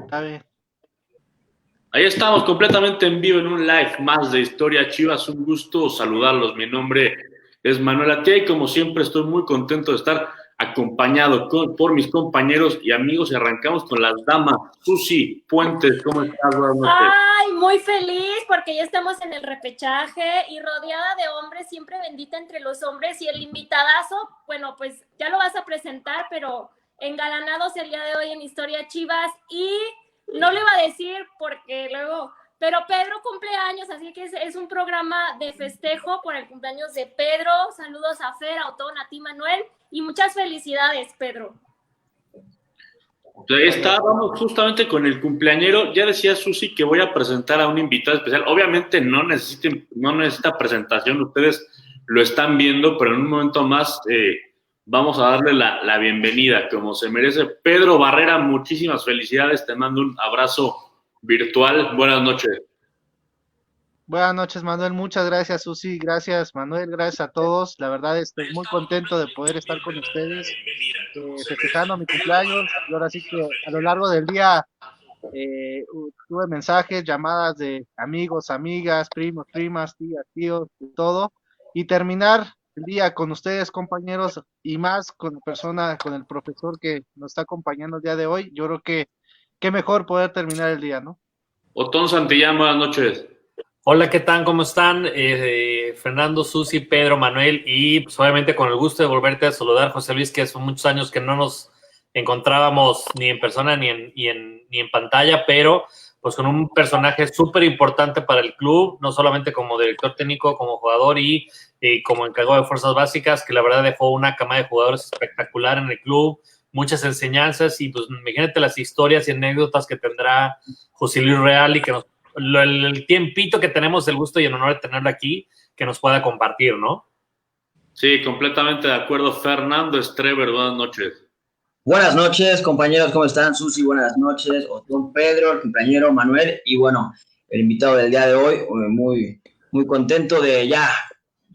Está bien. Ahí estamos completamente en vivo en un live más de Historia Chivas. Un gusto saludarlos. Mi nombre es Manuel Atia y como siempre estoy muy contento de estar acompañado por mis compañeros y amigos y arrancamos con las damas. Susi Puentes, ¿cómo estás? Buenas noches. Ay, muy feliz porque ya estamos en el repechaje y rodeada de hombres, siempre bendita entre los hombres y el invitadazo, bueno, pues ya lo vas a presentar, pero engalanados el día de hoy en Historia Chivas y no lo iba a decir porque luego, pero Pedro cumple años, así que es un programa de festejo por el cumpleaños de Pedro. Saludos a Fer, a Otón, a ti, Manuel, y muchas felicidades, Pedro. Ahí está, vamos justamente con el cumpleañero. Ya decía Susi que voy a presentar a un invitado especial. Obviamente no necesita presentación, ustedes lo están viendo, pero en un momento más vamos a darle la bienvenida, como se merece. Pedro Barrera, muchísimas felicidades, te mando un abrazo virtual. Buenas noches. Buenas noches, Manuel. Muchas gracias, Susi. Gracias, Manuel. Gracias a todos. La verdad estoy muy contento de poder estar con ustedes festejando mi cumpleaños. Y ahora sí que a lo largo del día tuve mensajes, llamadas de amigos, amigas, primos, primas, tías, tíos, de todo. Y terminar el día con ustedes, compañeros, y más con la persona, con el profesor que nos está acompañando el día de hoy. Yo creo que qué mejor poder terminar el día, ¿no? Otón Santillán, buenas noches. Hola, ¿qué tal? ¿Cómo están? Fernando, Susi, Pedro, Manuel y pues obviamente con el gusto de volverte a saludar, José Luis, que son muchos años que no nos encontrábamos ni en persona ni en pantalla, pero pues con un personaje súper importante para el club, no solamente como director técnico, como jugador y como encargado de fuerzas básicas, que la verdad dejó una cama de jugadores espectacular en el club, muchas enseñanzas y pues imagínate las historias y anécdotas que tendrá José Luis Real y que nos el tiempito que tenemos el gusto y el honor de tenerlo aquí, que nos pueda compartir, ¿no? Sí, completamente de acuerdo. Fernando Estrever, buenas noches. Buenas noches, compañeros, ¿cómo están? Susi, buenas noches. Otón, Pedro, el compañero Manuel y bueno, el invitado del día de hoy, muy contento de ya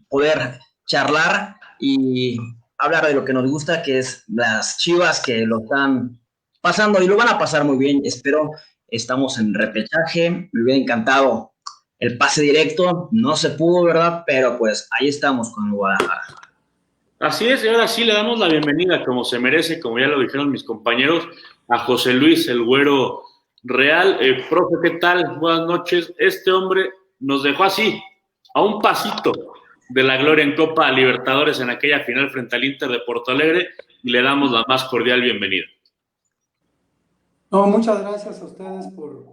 poder charlar y hablar de lo que nos gusta, que es las Chivas que lo están pasando y lo van a pasar muy bien, espero. Estamos en repechaje, me hubiera encantado el pase directo, no se pudo, ¿verdad? Pero pues ahí estamos con el Guadalajara. Así es, y ahora sí le damos la bienvenida, como se merece, como ya lo dijeron mis compañeros, a José Luis, el Güero Real. Profe, ¿qué tal? Buenas noches. Este hombre nos dejó así, a un pasito de la gloria en Copa Libertadores en aquella final frente al Inter de Porto Alegre, y le damos la más cordial bienvenida. No, muchas gracias a ustedes por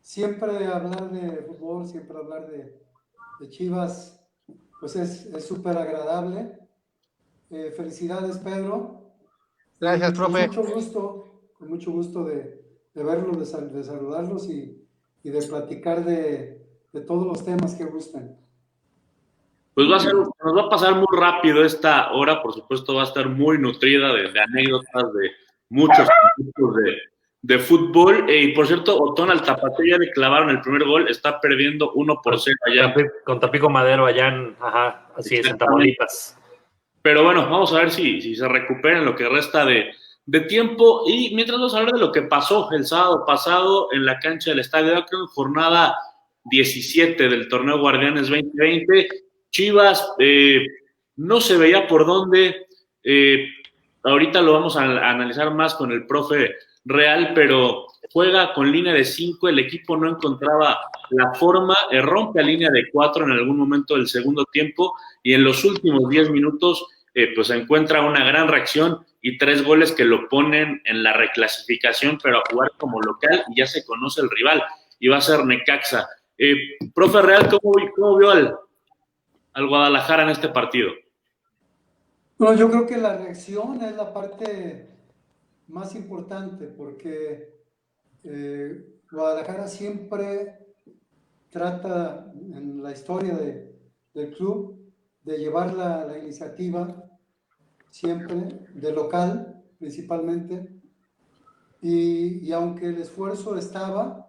siempre hablar de fútbol, siempre hablar de Chivas, pues es súper agradable. Felicidades, Pedro. Gracias, profe. Con mucho gusto de verlos, de saludarlos y de platicar de todos los temas que gusten. Pues nos va a pasar muy rápido esta hora, por supuesto va a estar muy nutrida de anécdotas, de muchos tipos de fútbol. Y por cierto, Otón al Tapatío ya le clavaron el primer gol, está perdiendo 1-0 allá. Con Tampico Madero allá así es, en Tamaulipas. Pero bueno, vamos a ver si se recupera en lo que resta de tiempo. Y mientras vamos a hablar de lo que pasó el sábado pasado en la cancha del Estadio Akron, jornada 17 del torneo Guardianes 2020. Chivas no se veía por dónde. Ahorita lo vamos a analizar más con el profe Real, pero juega con línea de 5, el equipo no encontraba la forma, rompe a línea de 4 en algún momento del segundo tiempo y en los últimos 10 minutos pues encuentra una gran reacción y 3 goles que lo ponen en la reclasificación, pero a jugar como local y ya se conoce el rival y va a ser Necaxa. Profe Real, ¿cómo vio al Guadalajara en este partido? Bueno, yo creo que la reacción es la parte más importante porque Guadalajara siempre trata en la historia del club de llevar la iniciativa siempre de local principalmente y aunque el esfuerzo estaba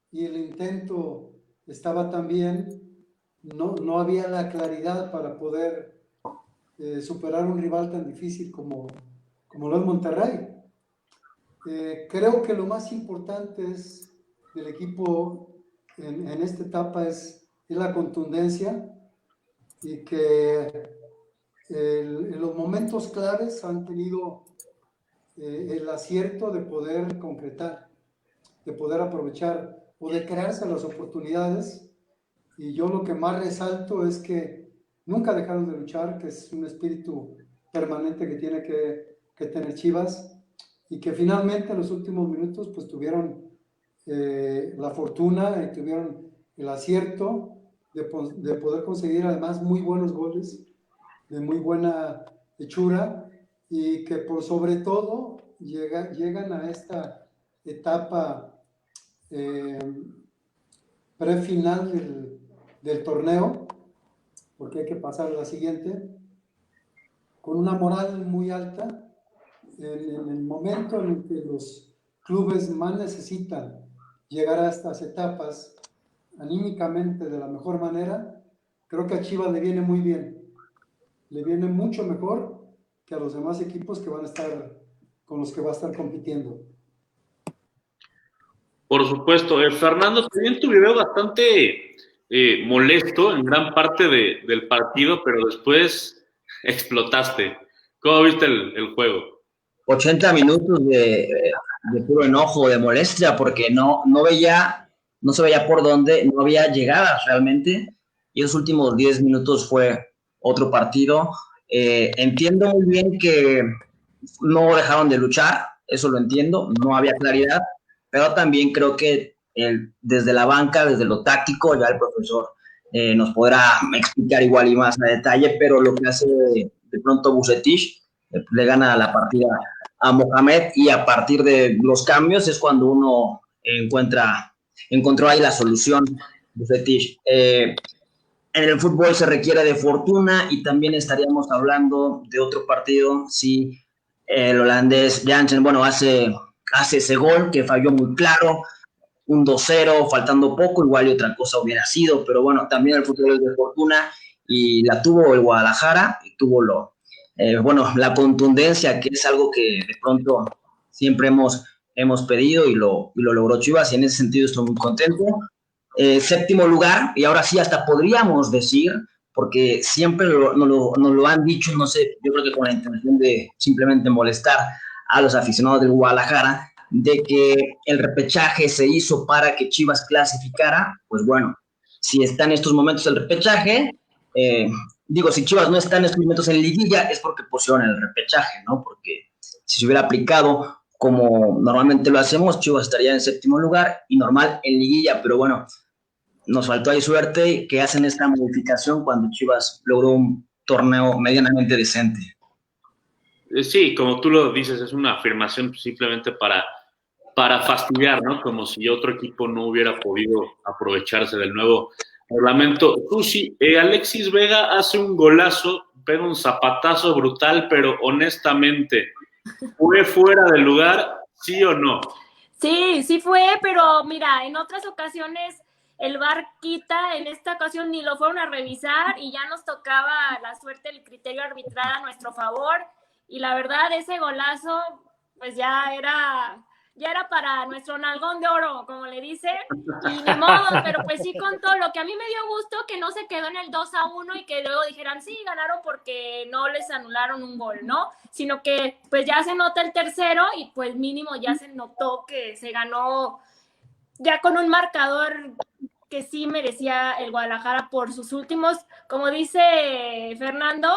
y el intento estaba también, no había la claridad para poder superar un rival tan difícil como lo es Monterrey. Creo que lo más importante del equipo en esta etapa es la contundencia y que en los momentos claves han tenido el acierto de poder concretar, de poder aprovechar o de crearse las oportunidades. Y yo lo que más resalto es que nunca dejaron de luchar, que es un espíritu permanente que tiene que tener Chivas, y que finalmente en los últimos minutos pues tuvieron la fortuna y tuvieron el acierto de poder conseguir además muy buenos goles, de muy buena hechura, y que por sobre todo llegan a esta etapa prefinal del torneo, porque hay que pasar a la siguiente, con una moral muy alta, en el momento en el que los clubes más necesitan llegar a estas etapas anímicamente de la mejor manera. Creo que a Chivas le viene muy bien, le viene mucho mejor que a los demás equipos que van a estar, con los que va a estar compitiendo. Por supuesto. Fernando, también tu video bastante molesto en gran parte del partido, pero después explotaste. ¿Cómo viste el juego? 80 minutos de puro enojo, de molestia, porque no se veía por dónde, no había llegadas realmente, y los últimos 10 minutos fue otro partido. Entiendo muy bien que no dejaron de luchar, eso lo entiendo, no había claridad, pero también creo que desde la banca, desde lo táctico, ya el profesor nos podrá explicar igual y más a detalle, pero lo que hace de pronto Vucetich le gana la partida a Mohamed, y a partir de los cambios es cuando uno encontró ahí la solución. Vucetich. En el fútbol se requiere de fortuna, y también estaríamos hablando de otro partido si el holandés Jansen, hace ese gol que falló muy claro, un 2-0, faltando poco, igual y otra cosa hubiera sido, pero bueno, también el fútbol es de fortuna, y la tuvo el Guadalajara, y tuvo la contundencia, que es algo que de pronto siempre hemos pedido, y lo logró Chivas, y en ese sentido estoy muy contento. Séptimo lugar, y ahora sí hasta podríamos decir, porque siempre nos lo han dicho, no sé, yo creo que con la intención de simplemente molestar a los aficionados del Guadalajara, de que el repechaje se hizo para que Chivas clasificara. Pues bueno, si está en estos momentos el repechaje, si Chivas no está en estos momentos en liguilla, es porque pusieron el repechaje, ¿no? Porque si se hubiera aplicado como normalmente lo hacemos, Chivas estaría en séptimo lugar y normal en liguilla, pero bueno, nos faltó ahí suerte que hacen esta modificación cuando Chivas logró un torneo medianamente decente. Sí, como tú lo dices, es una afirmación simplemente para fastidiar, ¿no? Como si otro equipo no hubiera podido aprovecharse del nuevo reglamento. Susi, Alexis Vega hace un golazo, pega un zapatazo brutal, pero honestamente, ¿fue fuera del lugar, sí o no? Sí fue, pero mira, en otras ocasiones el VAR quita, en esta ocasión ni lo fueron a revisar y ya nos tocaba la suerte, el criterio arbitral a nuestro favor, y la verdad ese golazo pues ya era para nuestro nalgón de oro, como le dicen, y ni modo, pero pues sí contó. Lo que a mí me dio gusto que no se quedó en el 2-1 y que luego dijeran, sí, ganaron porque no les anularon un gol, ¿no? Sino que pues ya se nota el tercero y pues mínimo ya se notó que se ganó ya con un marcador que sí merecía el Guadalajara por sus últimos, como dice Fernando,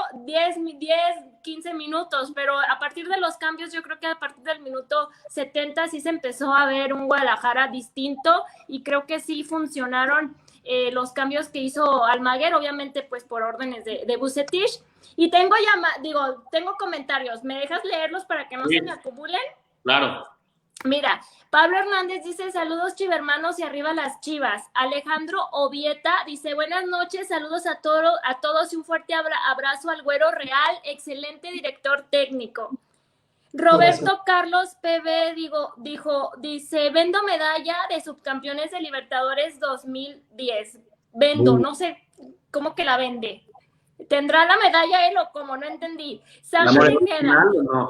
15 minutos, pero a partir de los cambios, yo creo que a partir del minuto 70 sí se empezó a ver un Guadalajara distinto, y creo que sí funcionaron los cambios que hizo Almaguer, obviamente pues por órdenes de Vucetich. Y tengo comentarios, ¿me dejas leerlos para que no se me acumulen? Claro. Mira, Pablo Hernández dice, saludos chivermanos y arriba las Chivas. Alejandro Ovieta dice, buenas noches, saludos a todos y un fuerte abrazo al Güero Real, excelente director técnico. Roberto Carlos PB dice, vendo medalla de subcampeones de Libertadores 2010. Vendo, no sé cómo que la vende. ¿Tendrá la medalla él o cómo? No entendí. ¿Era original o no?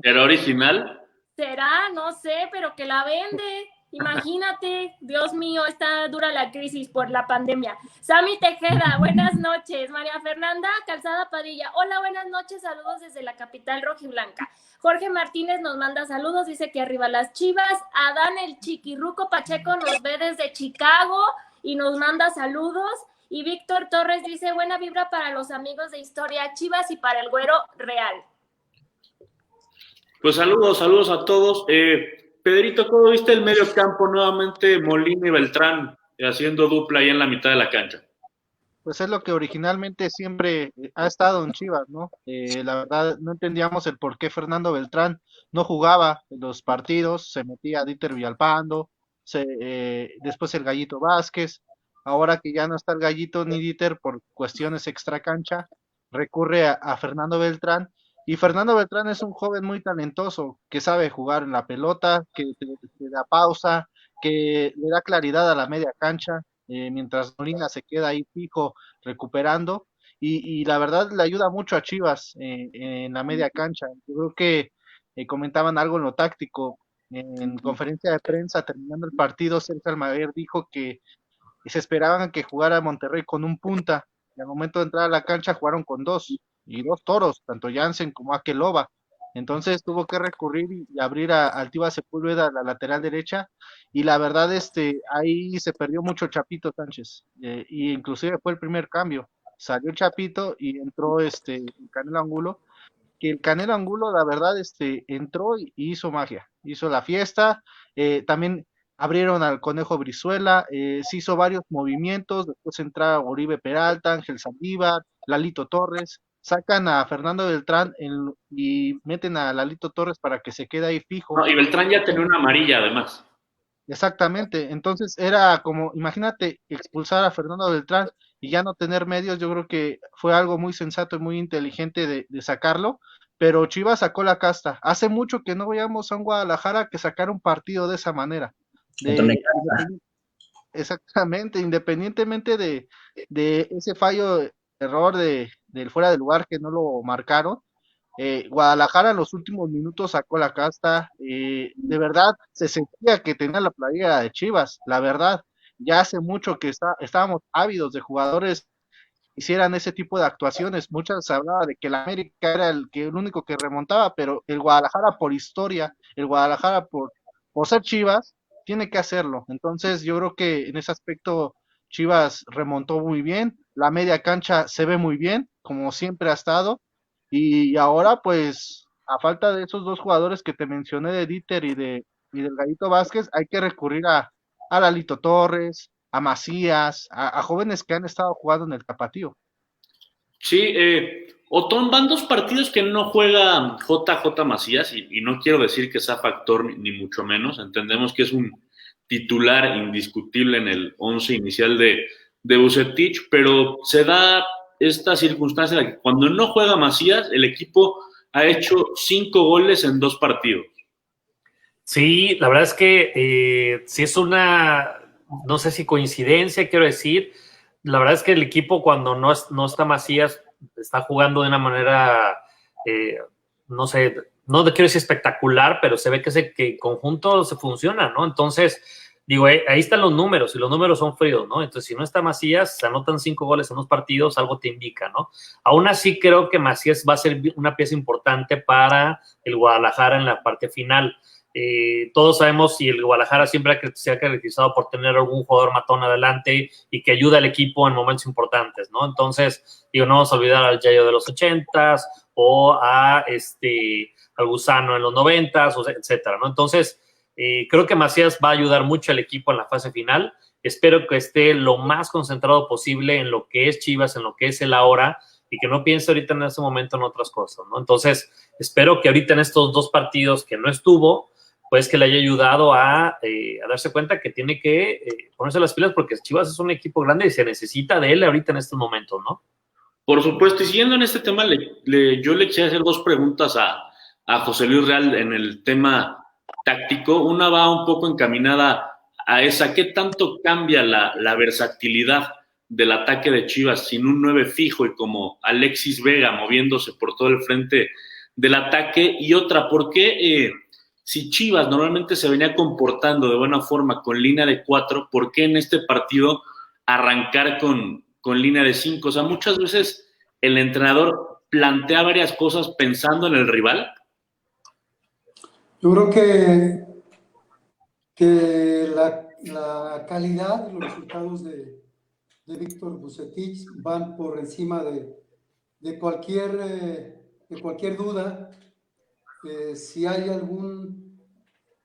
¿Era original? será, no sé, pero que la vende. Imagínate, Dios mío, está dura la crisis por la pandemia. Sammy Tejeda, buenas noches. María Fernanda Calzada Padilla, hola, buenas noches, saludos desde la capital rojiblanca. Jorge Martínez nos manda saludos, dice que arriba las Chivas. Adán el Chiquirruco Pacheco nos ve desde Chicago y nos manda saludos. Y Víctor Torres dice, buena vibra para los amigos de Historia Chivas y para el Güero Real. Pues saludos a todos. Pedrito, ¿cómo viste el medio campo nuevamente? Molina y Beltrán haciendo dupla ahí en la mitad de la cancha. Pues es lo que originalmente siempre ha estado en Chivas, ¿no? La verdad, no entendíamos el por qué Fernando Beltrán no jugaba en los partidos, se metía a Dieter Villalpando, después el Gallito Vázquez, ahora que ya no está el Gallito ni Dieter por cuestiones extracancha, recurre a Fernando Beltrán, y Fernando Beltrán es un joven muy talentoso, que sabe jugar en la pelota, que da pausa, que le da claridad a la media cancha, mientras Molina se queda ahí fijo recuperando, y la verdad le ayuda mucho a Chivas en la media cancha. Yo creo que comentaban algo en lo táctico. En conferencia de prensa terminando el partido, Sergio Almaguer dijo que se esperaban que jugara Monterrey con un punta, y al momento de entrar a la cancha jugaron con dos toros, tanto Jansen como Akeloba. Entonces tuvo que recurrir y abrir a Altiva Sepúlveda a la lateral derecha, y la verdad ahí se perdió mucho Chapito Sánchez, y inclusive fue el primer cambio, salió Chapito y entró el Canelo Angulo, que el Canelo Angulo la verdad entró y hizo magia, hizo la fiesta. También abrieron al Conejo Brizuela, se hizo varios movimientos, después entra Oribe Peralta, Ángel Saldívar, Lalito Torres, sacan a Fernando Beltrán y meten a Lalito Torres para que se quede ahí fijo. No, y Beltrán ya tenía una amarilla además. Exactamente, entonces era como, imagínate, expulsar a Fernando Beltrán y ya no tener medios. Yo creo que fue algo muy sensato y muy inteligente de sacarlo, pero Chivas sacó la casta. Hace mucho que no veíamos a un Guadalajara que sacara un partido de esa manera. Exactamente, independientemente de ese fallo, error del fuera de lugar que no lo marcaron, Guadalajara en los últimos minutos sacó la casta. De verdad se sentía que tenía la playera de Chivas, la verdad. Ya hace mucho que estábamos ávidos de jugadores que hicieran ese tipo de actuaciones. Muchas se hablaba de que el América era el único que remontaba, pero el Guadalajara por historia, el Guadalajara por ser Chivas, tiene que hacerlo. Entonces yo creo que en ese aspecto Chivas remontó muy bien, la media cancha se ve muy bien, como siempre ha estado, y ahora pues a falta de esos dos jugadores que te mencioné, de Dieter y del Gallito Vázquez, hay que recurrir a Lalito Torres, a Macías, a jóvenes que han estado jugando en el Tapatío. Sí, Otón, van 2 partidos que no juega JJ Macías, y no quiero decir que sea factor ni mucho menos. Entendemos que es un titular indiscutible en el 11 inicial de Vucetich, pero se da esta circunstancia de que cuando no juega Macías, el equipo ha hecho 5 goles en 2 partidos. Sí, la verdad es que sí es una, no sé si coincidencia, quiero decir. La verdad es que el equipo cuando no está Macías está jugando de una manera, no sé, no quiero decir espectacular, pero se ve que el conjunto se funciona, ¿no? Entonces, digo, ahí están los números, y los números son fríos, ¿no? Entonces, si no está Macías, se anotan 5 goles en 2 partidos, algo te indica, ¿no? Aún así, creo que Macías va a ser una pieza importante para el Guadalajara en la parte final. Todos sabemos, y el Guadalajara siempre se ha caracterizado por tener algún jugador matón adelante y que ayuda al equipo en momentos importantes, ¿no? Entonces, digo, no vamos a olvidar al Yayo de los 80s o al Gusano en los 90s, etcétera, ¿no? Entonces, creo que Macías va a ayudar mucho al equipo en la fase final. Espero que esté lo más concentrado posible en lo que es Chivas, en lo que es el ahora, y que no piense ahorita en ese momento en otras cosas, ¿no? Entonces, espero que ahorita en estos 2 partidos que no estuvo, pues que le haya ayudado a darse cuenta que tiene que ponerse las pilas, porque Chivas es un equipo grande y se necesita de él ahorita en estos momentos, ¿no? Por supuesto, y siguiendo en este tema, yo le eché a hacer 2 preguntas a José Luis Real en el tema táctico. Una va un poco encaminada a esa: ¿qué tanto cambia la versatilidad del ataque de Chivas sin un 9 fijo y como Alexis Vega moviéndose por todo el frente del ataque? Y otra, ¿por qué si Chivas normalmente se venía comportando de buena forma con línea de 4, ¿por qué en este partido arrancar con línea de 5? O sea, muchas veces el entrenador plantea varias cosas pensando en el rival. Yo creo que la calidad y los resultados de Víctor Vucetich van por encima de cualquier duda. Si hay algún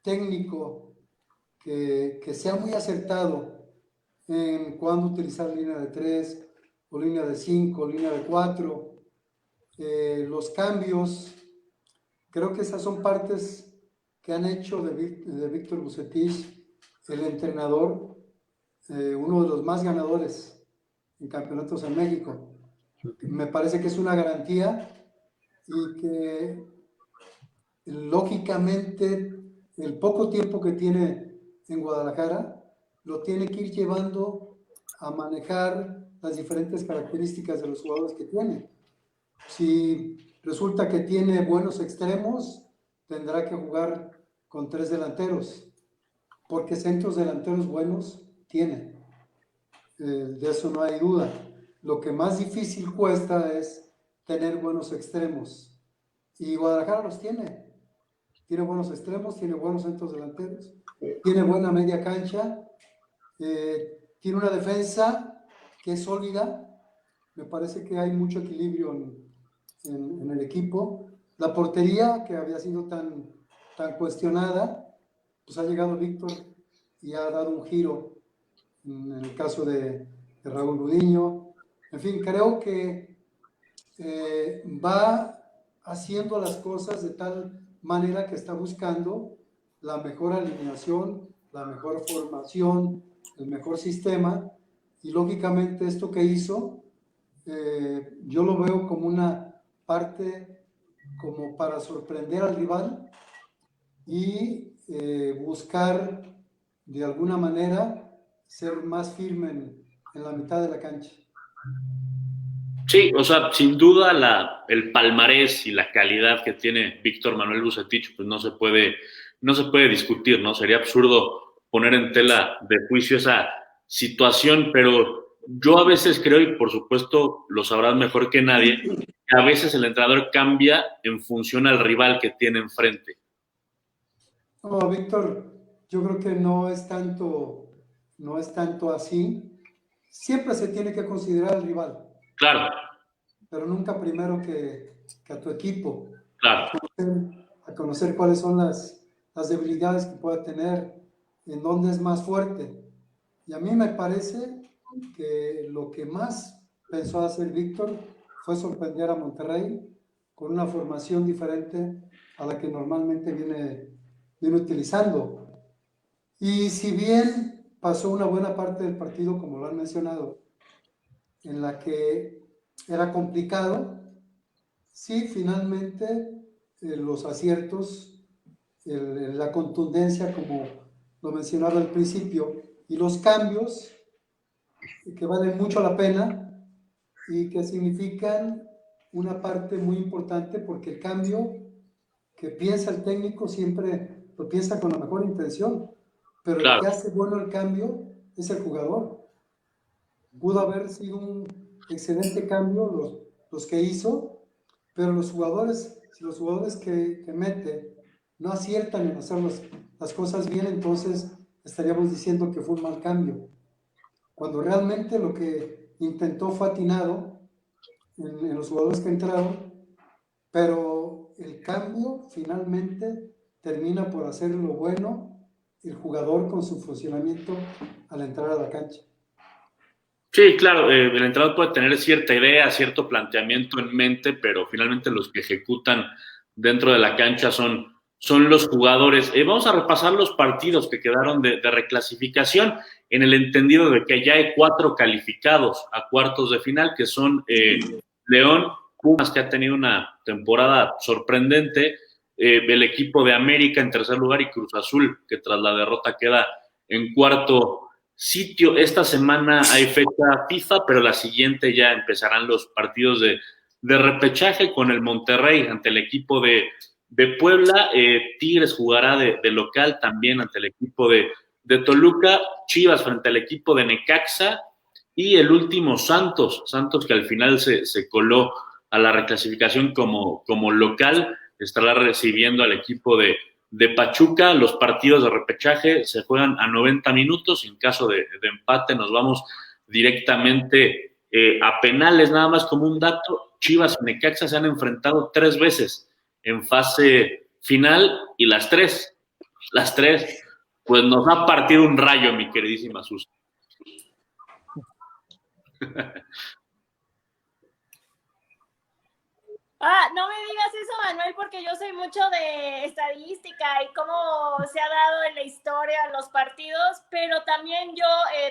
técnico que sea muy acertado en cuándo utilizar línea de 3 o línea de 5, línea de 4, los cambios, creo que esas son partes que han hecho de Víctor Vucetich el entrenador, uno de los más ganadores en campeonatos en México. Me parece que es una garantía y que lógicamente el poco tiempo que tiene en Guadalajara lo tiene que ir llevando a manejar las diferentes características de los jugadores que tiene. Si resulta que tiene buenos extremos, tendrá que jugar con 3 delanteros, porque centros delanteros buenos tiene. De eso no hay duda. Lo que más difícil cuesta es tener buenos extremos. Y Guadalajara los tiene. Tiene buenos extremos, tiene buenos centros delanteros, tiene buena media cancha, tiene una defensa que es sólida. Me parece que hay mucho equilibrio en el equipo. La portería, que había sido tan cuestionada, pues ha llegado Víctor y ha dado un giro en el caso de Raúl Gudiño. En fin, creo que va haciendo las cosas de tal manera que está buscando la mejor alineación, la mejor formación, el mejor sistema, y lógicamente esto que hizo, yo lo veo como una parte como para sorprender al rival y buscar de alguna manera ser más firme en la mitad de la cancha. Sí, o sea, sin duda el palmarés y la calidad que tiene Víctor Manuel Vucetich, pues no se puede discutir, ¿no? Sería absurdo poner en tela de juicio esa situación, pero yo a veces creo, y por supuesto lo sabrás mejor que nadie, que a veces el entrenador cambia en función al rival que tiene enfrente. No, Víctor, yo creo que no es tanto así. Siempre se tiene que considerar al rival. Claro. Pero nunca primero que a tu equipo. Claro. A conocer cuáles son las debilidades que pueda tener, en dónde es más fuerte. Y a mí me parece que lo que más pensó hacer Víctor fue sorprender a Monterrey con una formación diferente a la que normalmente viene utilizando. Y si bien pasó una buena parte del partido, como lo han mencionado, en la que era complicado, sí, finalmente los aciertos, la contundencia, como lo mencionaba al principio, y los cambios que valen mucho la pena y que significan una parte muy importante, porque el cambio que piensa el técnico siempre lo piensa con la mejor intención, pero claro, el que hace bueno el cambio es el jugador. Pudo haber sido un excelente cambio los que hizo, pero los jugadores que mete no aciertan en hacer las cosas bien, entonces estaríamos diciendo que fue un mal cambio, cuando realmente lo que intentó fue atinado en los jugadores que entraron, pero el cambio finalmente termina por hacer lo bueno el jugador con su funcionamiento al entrar a la cancha. Sí, claro, el entrenador puede tener cierta idea, cierto planteamiento en mente, pero finalmente los que ejecutan dentro de la cancha son los jugadores. Vamos a repasar los partidos que quedaron de reclasificación, en el entendido de que ya hay 4 calificados a cuartos de final, que son León, Pumas, que ha tenido una temporada sorprendente, el equipo de América en tercer lugar y Cruz Azul, que tras la derrota queda en cuarto sitio. Esta semana hay fecha FIFA, pero la siguiente ya empezarán los partidos de repechaje con el Monterrey ante el equipo de de Puebla. Tigres jugará de local también ante el equipo de Toluca. Chivas frente al equipo de Necaxa. Y el último, Santos que al final se coló a la reclasificación como local, estará recibiendo al equipo de Pachuca. Los partidos de repechaje se juegan a 90 minutos. En caso de empate nos vamos directamente a penales. Nada más como un dato, Chivas y Necaxa se han enfrentado 3 veces en fase final y las tres, pues nos va a partir un rayo, mi queridísima Susi. No me digas eso, Manuel, porque yo soy mucho de estadística y cómo se ha dado en la historia los partidos, pero también yo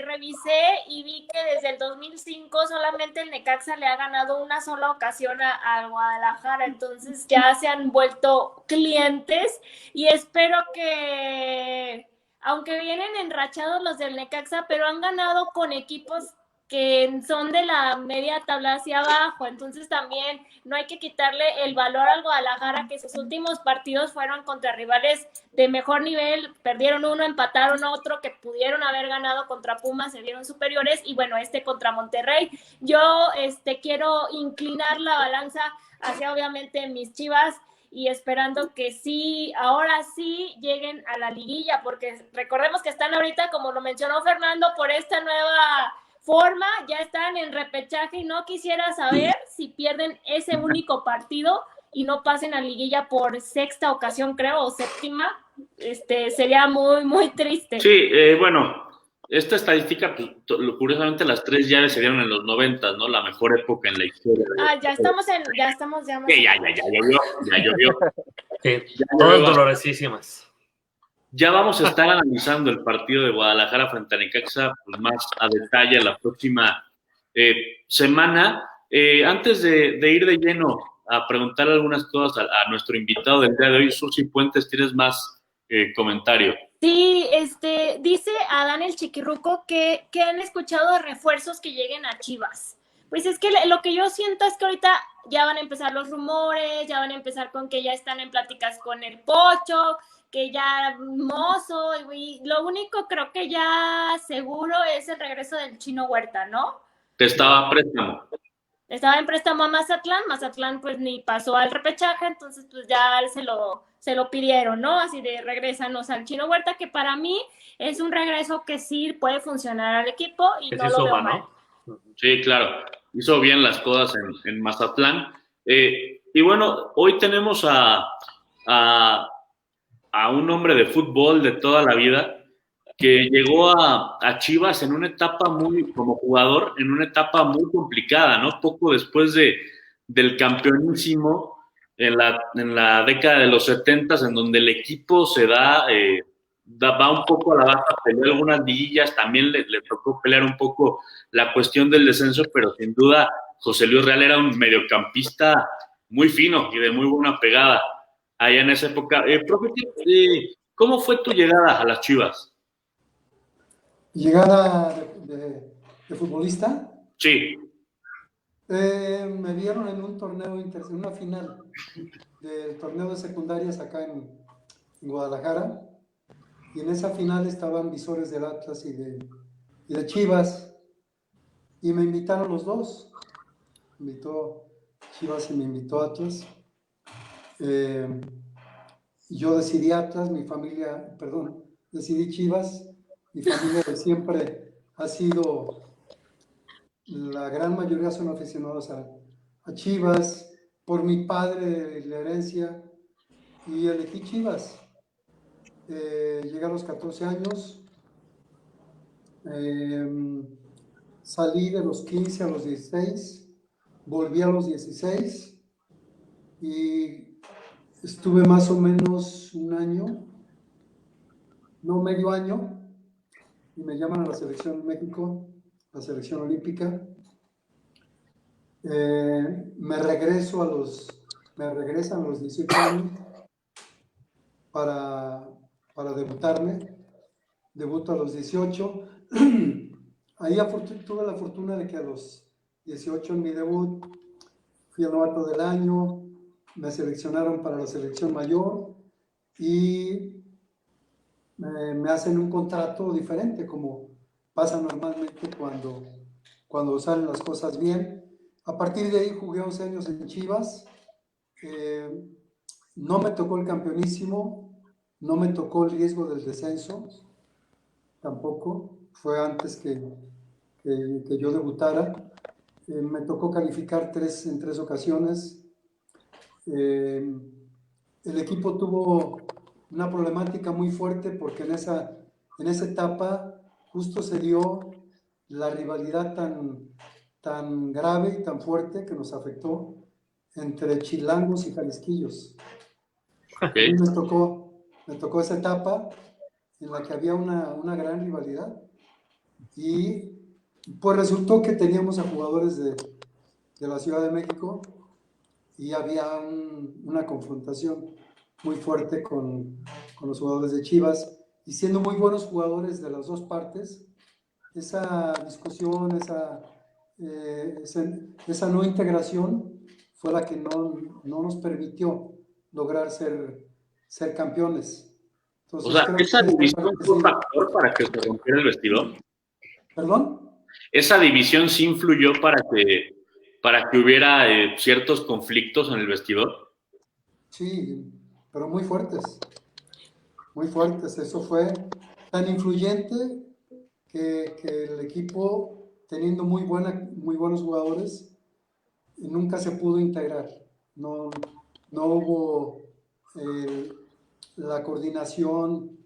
revisé y vi que desde el 2005 solamente el Necaxa le ha ganado una sola ocasión a Guadalajara, entonces ya se han vuelto clientes y espero que, aunque vienen enrachados los del Necaxa, pero han ganado con equipos que son de la media tabla hacia abajo, entonces también no hay que quitarle el valor al Guadalajara, que sus últimos partidos fueron contra rivales de mejor nivel, perdieron uno, empataron otro, que pudieron haber ganado contra Pumas, se vieron superiores, y bueno, contra Monterrey. Yo quiero inclinar la balanza hacia obviamente mis Chivas, y esperando que sí, ahora sí lleguen a la liguilla, porque recordemos que están ahorita, como lo mencionó Fernando, por esta nueva forma, ya están en repechaje y no quisiera saber si pierden ese único partido y no pasen a liguilla por 6ª ocasión, creo, o 7ª, sería muy, muy triste. Sí, bueno, esta estadística, pues, curiosamente las 3 llaves se dieron en los 90, ¿no? La mejor época en la historia. Ya estamos ya. Que ya llovió. Sí, todas dolorosísimas. Ya vamos a estar analizando el partido de Guadalajara frente a Necaxa, pues, más a detalle la próxima semana. Antes de ir de lleno a preguntar algunas cosas a nuestro invitado del día de hoy, Susi Puentes, ¿tienes más comentario? Sí, dice Adán el Chiquirruco que han escuchado de refuerzos que lleguen a Chivas. Pues es que lo que yo siento es que ahorita ya van a empezar los rumores, ya van a empezar con que ya están en pláticas con el Pocho, que ya Mozo, y lo único creo que ya seguro es el regreso del Chino Huerta, ¿no? Que estaba a préstamo. Estaba en préstamo a Mazatlán pues ni pasó al repechaje, entonces pues ya se lo pidieron, ¿no? Así de regrésanos al Chino Huerta, que para mí es un regreso que sí puede funcionar al equipo y que no lo veo mal. Sí, claro, hizo bien las cosas en Mazatlán. Y bueno, hoy tenemos a un hombre de fútbol de toda la vida que llegó a Chivas en una etapa como jugador, en una etapa muy complicada, ¿no? Poco después del campeonísimo en la década de los 70s, en donde el equipo se va un poco a la baja, peleó algunas liguillas, también le tocó pelear un poco la cuestión del descenso, pero sin duda José Luis Real era un mediocampista muy fino y de muy buena pegada allá en esa época. Profe, ¿cómo fue tu llegada a las Chivas? ¿Llegada de futbolista? Sí. Me vieron en un torneo, en una final del torneo de secundarias acá en Guadalajara, y en esa final estaban visores del Atlas y de Chivas, y me invitaron los dos. Me invitó Chivas y me invitó Atlas. Yo decidí Atlas, decidí Chivas. Mi familia de siempre ha sido, la gran mayoría son aficionados a Chivas, por mi padre, la herencia, y elegí Chivas. Llegué a los 14 años, salí de los 15 a los 16, volví a los 16 y estuve más o menos un año, no medio año, y me llaman a la selección de México, la selección olímpica. Me regresan a los 18 años para debutarme. Debuto a los 18. Ahí tuve la fortuna de que a los 18 en mi debut fui el novato del año, me seleccionaron para la selección mayor y me hacen un contrato diferente, como pasa normalmente cuando salen las cosas bien. A partir de ahí jugué 11 años en Chivas. No me tocó el campeonísimo, no me tocó el riesgo del descenso, tampoco. Fue antes que yo debutara. Me tocó calificar en 3 ocasiones. El equipo tuvo una problemática muy fuerte porque en esa etapa justo se dio la rivalidad tan grave y tan fuerte que nos afectó entre chilangos y jalisquillos. Okay. A mí me tocó esa etapa en la que había una gran rivalidad y pues resultó que teníamos a jugadores de la Ciudad de México y había una confrontación muy fuerte con los jugadores de Chivas, y siendo muy buenos jugadores de las dos partes, esa discusión, esa no integración fue la que no nos permitió lograr ser campeones. Entonces, O sea, creo ¿esa que división fue un factor para que se rompiera el vestidor? ¿Perdón? ¿Esa división sí influyó para que hubiera ciertos conflictos en el vestidor? Sí, pero muy fuertes. Muy fuertes. Eso fue tan influyente que el equipo, teniendo muy buenos jugadores, nunca se pudo integrar. No hubo la coordinación,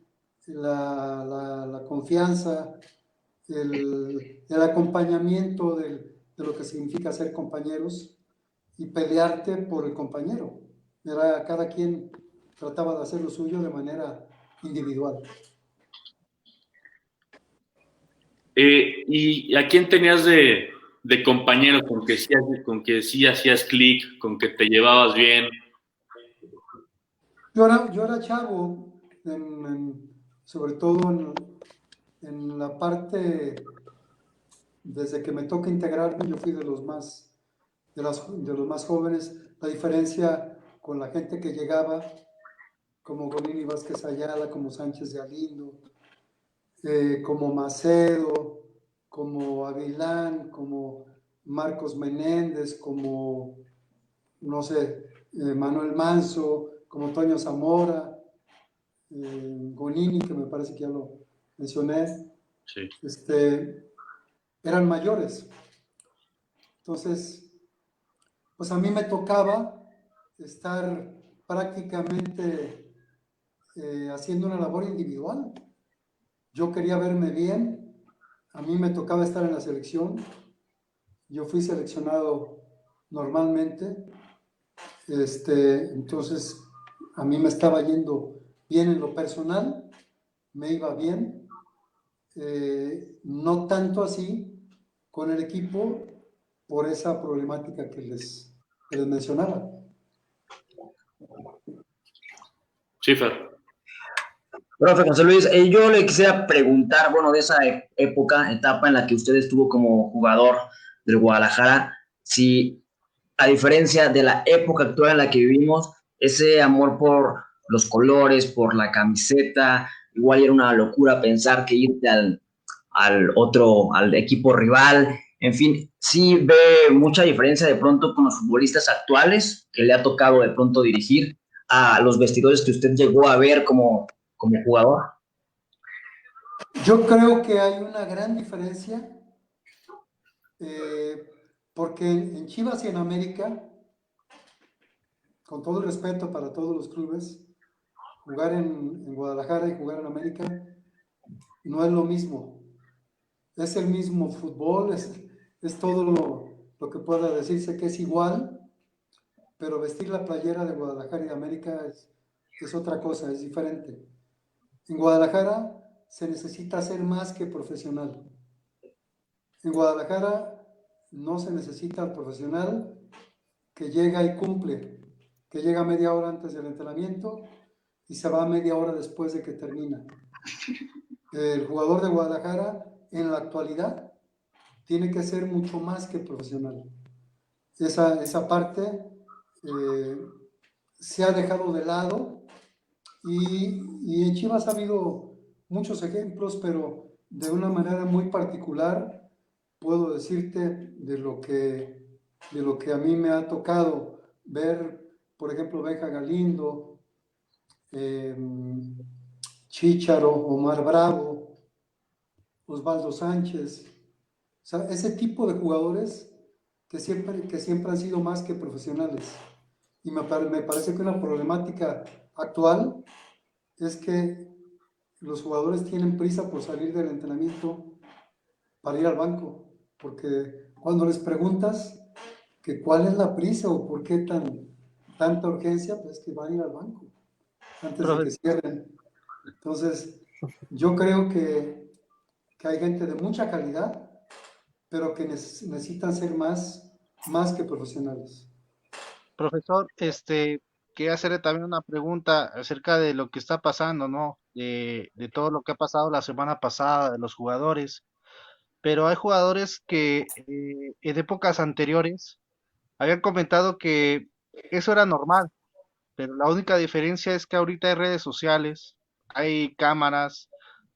la confianza, el acompañamiento de lo que significa ser compañeros y pelearte por el compañero. Cada quien trataba de hacer lo suyo de manera individual. ¿Y a quién tenías de compañero con que sí hacías clic, con que te llevabas bien? Yo era chavo, sobre todo en la parte, desde que me toca integrarme, yo fui de los más jóvenes. La diferencia con la gente que llegaba, como Gonini Vázquez Ayala, como Sánchez de Alindo, como Macedo, como Avilán, como Marcos Menéndez, como, no sé, Manuel Manso, como Toño Zamora, Gonini, que me parece que ya lo mencioné, Sí. Eran mayores. Entonces, pues a mí me tocaba estar prácticamente haciendo una labor individual. Yo quería verme bien, a mí me tocaba estar en la selección, yo fui seleccionado normalmente, entonces a mí me estaba yendo bien en lo personal, me iba bien, no tanto así con el equipo por esa problemática que les mencionaba. Sí, Fer. Profe José Luis, yo le quisiera preguntar, bueno, de esa etapa en la que usted estuvo como jugador del Guadalajara, si a diferencia de la época actual en la que vivimos, ese amor por los colores, por la camiseta, igual era una locura pensar que irte al equipo rival, en fin, sí ve mucha diferencia de pronto con los futbolistas actuales que le ha tocado de pronto dirigir a los vestidores que usted llegó a ver como jugador. Yo creo que hay una gran diferencia, porque en Chivas y en América, con todo el respeto para todos los clubes, jugar en Guadalajara y jugar en América no es lo mismo. Es el mismo fútbol, es todo lo que pueda decirse que es igual, pero vestir la playera de Guadalajara y de América es otra cosa, es diferente. En Guadalajara se necesita ser más que profesional. En Guadalajara no se necesita al profesional que llega y cumple, que llega media hora antes del entrenamiento y se va media hora después de que termina. El jugador de Guadalajara en la actualidad tiene que ser mucho más que profesional. Esa parte se ha dejado de lado y en Chivas ha habido muchos ejemplos, pero de una manera muy particular puedo decirte de lo que a mí me ha tocado ver, por ejemplo, Benja Galindo, Chícharo, Omar Bravo, Osvaldo Sánchez, o sea, ese tipo de jugadores que siempre han sido más que profesionales. Y me parece que una problemática actual es que los jugadores tienen prisa por salir del entrenamiento para ir al banco, porque cuando les preguntas que cuál es la prisa o por qué tanta urgencia, pues que van a ir al banco antes de que cierren. Entonces, yo creo que hay gente de mucha calidad, pero que necesitan ser más que profesionales. Profesor, quería hacerle también una pregunta acerca de lo que está pasando, ¿no? De todo lo que ha pasado la semana pasada, de los jugadores. Pero hay jugadores que en épocas anteriores habían comentado que eso era normal, pero la única diferencia es que ahorita hay redes sociales, hay cámaras,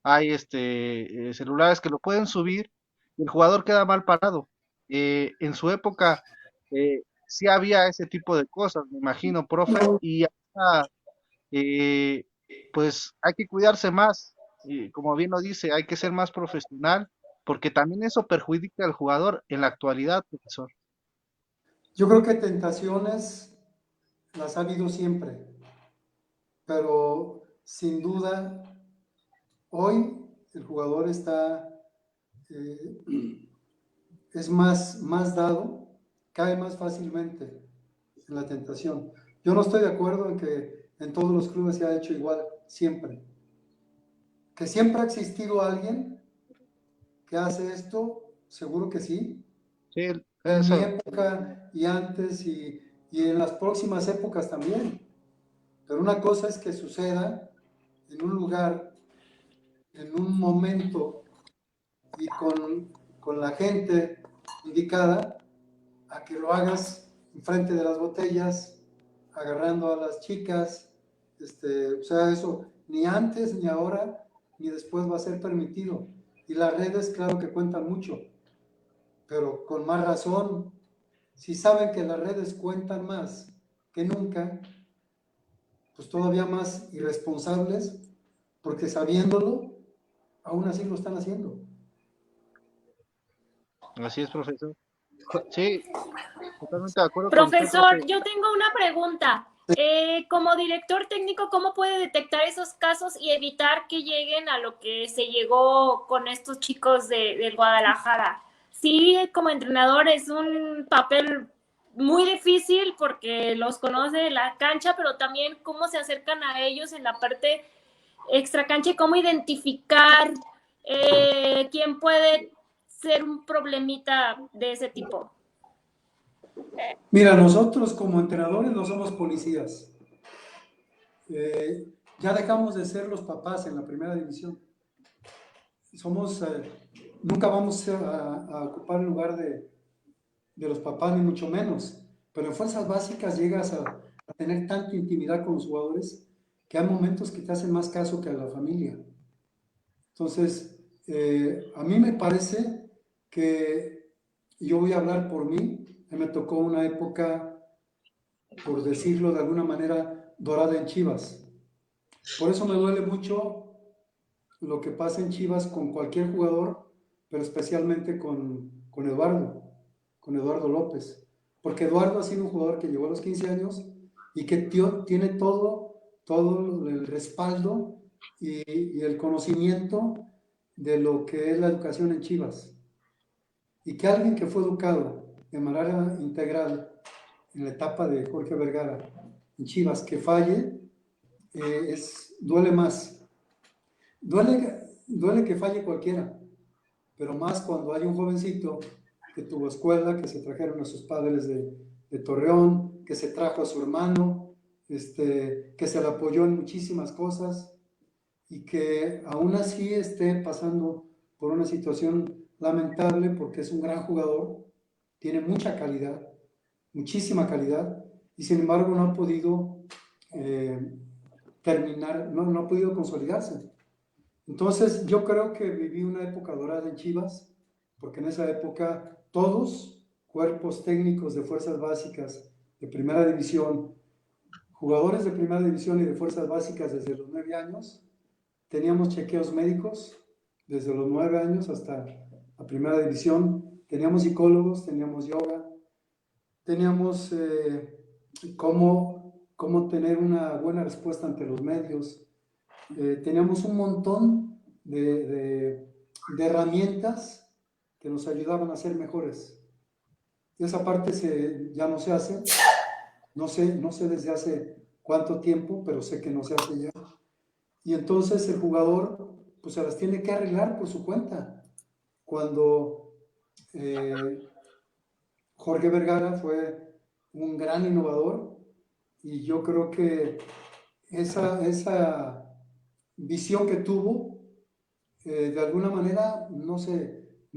hay celulares que lo pueden subir y el jugador queda mal parado. En su época sí había ese tipo de cosas, me imagino, profe, y ahora, eh, pues hay que cuidarse más, y como bien lo dice, hay que ser más profesional, porque también eso perjudica al jugador en la actualidad, profesor. Yo creo que tentaciones las ha habido siempre, pero sin duda hoy el jugador es más dado, cae más fácilmente en la tentación. Yo no estoy de acuerdo en que en todos los clubes se ha hecho igual, siempre. Que siempre ha existido alguien que hace esto, seguro que sí. Sí, En mi eso. época y antes y en las próximas épocas también. Pero una cosa es que suceda en un lugar, en un momento y con la gente indicada, a que lo hagas enfrente de las botellas, agarrando a las chicas, o sea, eso ni antes, ni ahora, ni después va a ser permitido. Y las redes, claro que cuentan mucho, pero con más razón, si saben que las redes cuentan más que nunca, pues todavía más irresponsables, porque sabiéndolo, aún así lo están haciendo. Así es, profesor. Sí, totalmente de acuerdo con usted, Profesor, profe. yo tengo una pregunta. Como director técnico, ¿cómo puede detectar esos casos y evitar que lleguen a lo que se llegó con estos chicos del Guadalajara? Sí, como entrenador es un papel muy difícil porque los conoce de la cancha, pero también cómo se acercan a ellos en la parte extra cancha y cómo identificar quién puede ser un problemita de ese tipo. Mira, nosotros como entrenadores no somos policías. Ya dejamos de ser los papás en la primera división. Nunca vamos a ocupar el lugar de los papás, ni mucho menos. Pero en fuerzas básicas llegas a tener tanta intimidad con los jugadores que hay momentos que te hacen más caso que a la familia. Entonces, a mí me parece que yo voy a hablar por mí. Me tocó una época, por decirlo de alguna manera, dorada en Chivas. Por eso me duele mucho lo que pasa en Chivas con cualquier jugador, pero especialmente con Eduardo López. Porque Eduardo ha sido un jugador que llegó a los 15 años y que tiene todo el respaldo y el conocimiento de lo que es la educación en Chivas. Y que alguien que fue educado de manera integral en la etapa de Jorge Vergara en Chivas, que falle, duele más. Duele que falle cualquiera, pero más cuando hay un jovencito que tuvo escuela, que se trajeron a sus padres de Torreón, que se trajo a su hermano, que se le apoyó en muchísimas cosas y que aún así esté pasando por una situación lamentable porque es un gran jugador, tiene mucha calidad, muchísima calidad, y sin embargo no ha podido terminar, no ha podido consolidarse. Entonces, yo creo que viví una época dorada en Chivas, porque en esa época todos, cuerpos técnicos de fuerzas básicas de primera división, jugadores de primera división y de fuerzas básicas desde los 9 años, teníamos chequeos médicos desde los 9 años hasta la primera división, teníamos psicólogos, teníamos yoga, teníamos cómo tener una buena respuesta ante los medios, teníamos un montón de herramientas que nos ayudaban a ser mejores. Esa parte ya no se hace, no sé desde hace cuánto tiempo, pero sé que no se hace ya. Y entonces el jugador pues se las tiene que arreglar por su cuenta. Cuando Jorge Vergara fue un gran innovador y yo creo que esa visión que tuvo de alguna manera no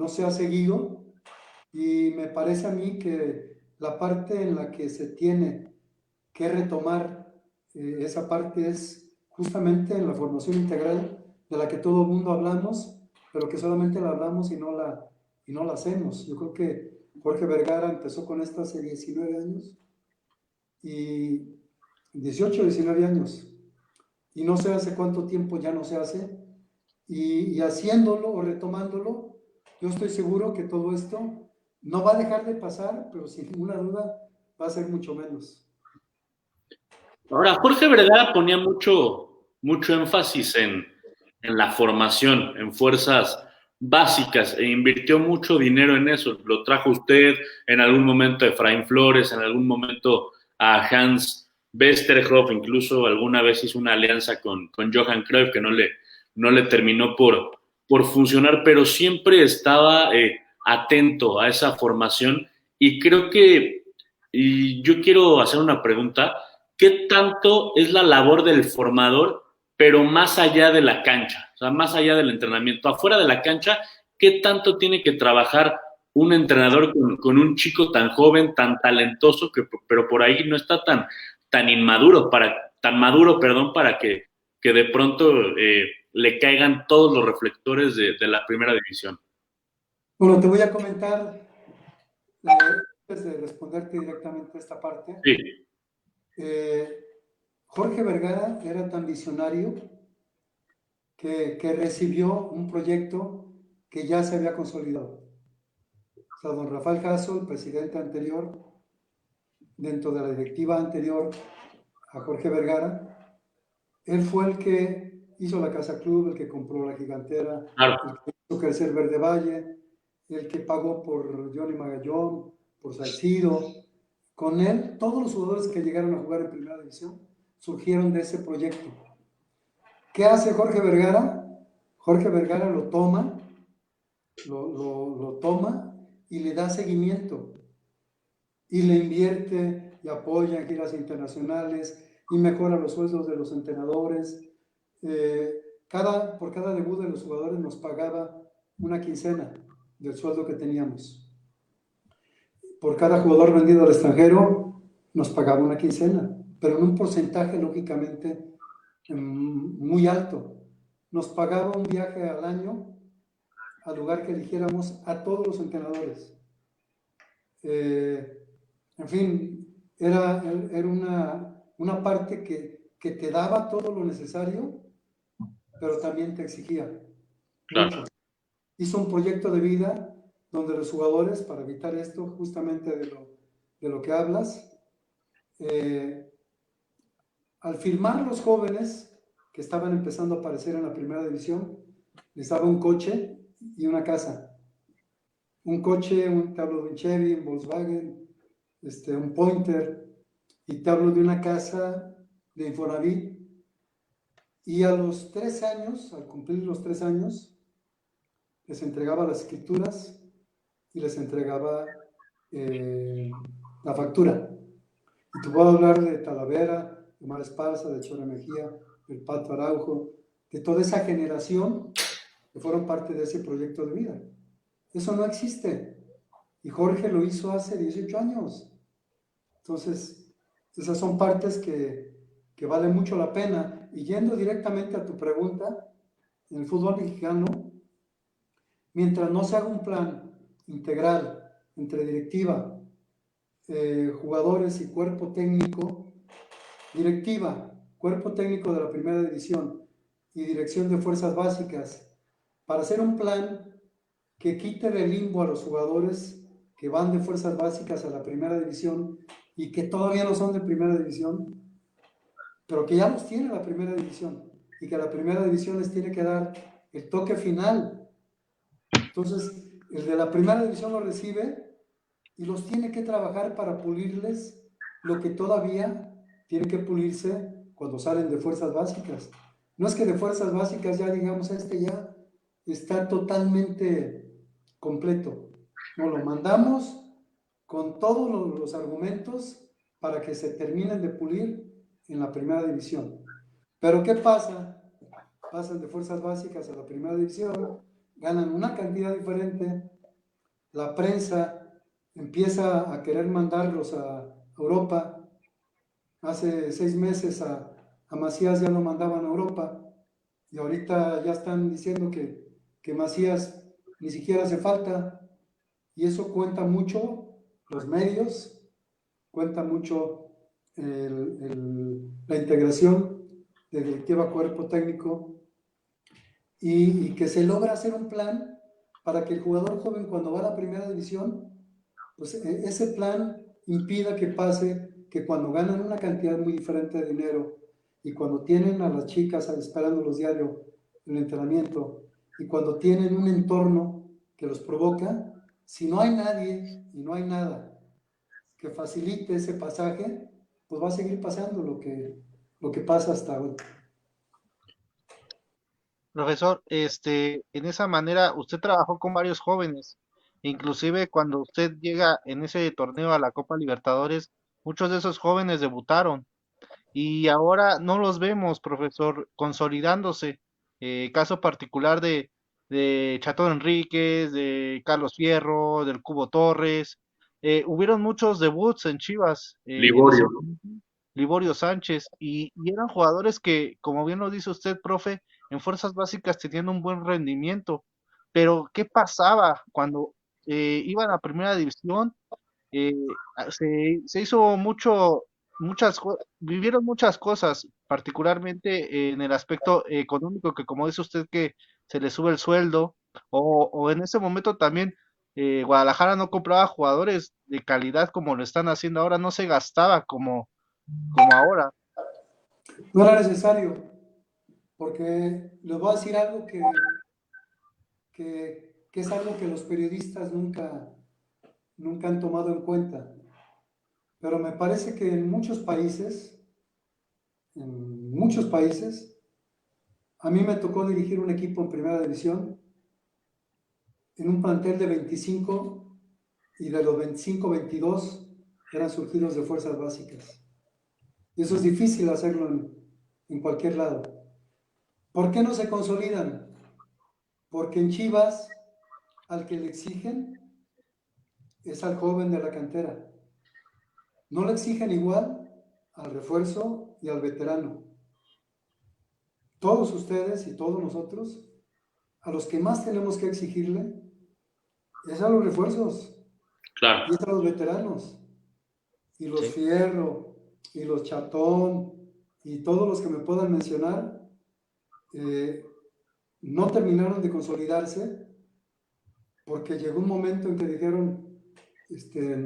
se ha seguido, y me parece a mí que la parte en la que se tiene que retomar esa parte es justamente en la formación integral, de la que todo el mundo hablamos, pero que solamente la hablamos y no la hacemos. Yo creo que Jorge Vergara empezó con esto hace 19 años, y 18, 19 años, y no sé hace cuánto tiempo ya no se hace, y haciéndolo o retomándolo, yo estoy seguro que todo esto no va a dejar de pasar, pero sin ninguna duda va a ser mucho menos. Ahora, Jorge Vergara ponía mucho énfasis en la formación, en fuerzas básicas, e invirtió mucho dinero en eso. Lo trajo usted en algún momento a Efraín Flores, en algún momento a Hans Westerhoff, incluso alguna vez hizo una alianza con Johan Cruyff que no le terminó por funcionar, pero siempre estaba atento a esa formación, y creo que, y yo quiero hacer una pregunta: ¿qué tanto es la labor del formador, pero más allá de la cancha? O sea, más allá del entrenamiento, afuera de la cancha, ¿qué tanto tiene que trabajar un entrenador con un chico tan joven, tan talentoso, pero por ahí no está tan maduro, para que de pronto le caigan todos los reflectores de la primera división? Bueno, te voy a comentar, antes de responderte directamente a esta parte. Sí. Jorge Vergara era tan visionario que recibió un proyecto que ya se había consolidado. O sea, don Rafael Hasso, el presidente anterior, dentro de la directiva anterior a Jorge Vergara, él fue el que hizo la Casa Club, el que compró la Gigantera, Claro. el que hizo crecer Verde Valle, el que pagó por Johnny Magallón, por Salcido. Con él, todos los jugadores que llegaron a jugar en primera división surgieron de ese proyecto. ¿Qué hace Jorge Vergara? Jorge Vergara lo toma y le da seguimiento, y le invierte y apoya en giras internacionales y mejora los sueldos de los entrenadores. Por cada debut de los jugadores nos pagaba una quincena del sueldo que teníamos. Por cada jugador vendido al extranjero nos pagaba una quincena, pero en un porcentaje lógicamente muy alto. Nos pagaba un viaje al año al lugar que eligiéramos a todos los entrenadores. En fin, era una parte que te daba todo lo necesario, pero también te exigía mucho. Hizo un proyecto de vida donde los jugadores, para evitar esto justamente de lo que hablas, al firmar los jóvenes que estaban empezando a aparecer en la primera división, les daba un coche y una casa. Un coche, te hablo de un Chevy, un Volkswagen, un Pointer, y te hablo de una casa de Infonavit. Y a los 3 años, al cumplir los 3 años, les entregaba las escrituras y les entregaba la factura. Y te voy a hablar de Talavera, de Omar Esparza, de Chore Mejía, del Pato Araujo, de toda esa generación que fueron parte de ese proyecto de vida. Eso no existe. Y Jorge lo hizo hace 18 años. Entonces, esas son partes que que vale mucho la pena. Y yendo directamente a tu pregunta, en el fútbol mexicano, mientras no se haga un plan integral entre directiva, jugadores y cuerpo técnico, directiva, cuerpo técnico de la primera división y dirección de fuerzas básicas, para hacer un plan que quite del limbo a los jugadores que van de fuerzas básicas a la primera división y que todavía no son de primera división, pero que ya los tiene la primera división y que la primera división les tiene que dar el toque final. Entonces, el de la primera división lo recibe y los tiene que trabajar para pulirles lo que todavía tiene que pulirse cuando salen de fuerzas básicas. No es que de fuerzas básicas ya digamos, ya está totalmente completo. Nos lo mandamos con todos los argumentos para que se terminen de pulir en la primera división. Pero ¿qué pasa? Pasan de fuerzas básicas a la primera división, ganan una cantidad diferente, la prensa empieza a querer mandarlos a Europa. Hace 6 meses a Macías ya lo mandaban a Europa y ahorita ya están diciendo que Macías ni siquiera hace falta, y eso cuenta mucho los medios, cuenta mucho la integración de directiva cuerpo técnico y que se logra hacer un plan para que el jugador joven cuando va a la primera división, pues ese plan impida que pase que cuando ganan una cantidad muy diferente de dinero y cuando tienen a las chicas esperándolos diario en el entrenamiento y cuando tienen un entorno que los provoca, si no hay nadie y no hay nada que facilite ese pasaje, pues va a seguir pasando lo que pasa hasta hoy. Profesor, en esa manera usted trabajó con varios jóvenes, inclusive cuando usted llega en ese torneo a la Copa Libertadores, muchos de esos jóvenes debutaron y ahora no los vemos, profesor, consolidándose. Caso particular de Chato Enríquez, de Carlos Fierro, del Cubo Torres. Hubieron muchos debuts en Chivas, en ese Liborio. momento. Liborio Sánchez, y eran jugadores que, como bien lo dice usted, profe, en fuerzas básicas tenían un buen rendimiento. Pero, ¿qué pasaba cuando iban a primera división? Se hizo vivieron muchas cosas, particularmente en el aspecto económico, que como dice usted que se le sube el sueldo, o en ese momento también Guadalajara no compraba jugadores de calidad como lo están haciendo ahora, no se gastaba como ahora. No era necesario, porque les voy a decir algo que es algo que los periodistas nunca han tomado en cuenta. Pero me parece que en muchos países, a mí me tocó dirigir un equipo en primera división, en un plantel de 25, y de los 25, 22 eran surgidos de fuerzas básicas. Y eso es difícil hacerlo en cualquier lado. ¿Por qué no se consolidan? Porque en Chivas, al que le exigen es al joven de la cantera. No le exigen igual al refuerzo y al veterano. Todos ustedes y todos nosotros, a los que más tenemos que exigirle es a los refuerzos. Claro. Y es a los veteranos. Y los Fierro, y los Chatón, y todos los que me puedan mencionar, no terminaron de consolidarse porque llegó un momento en que dijeron,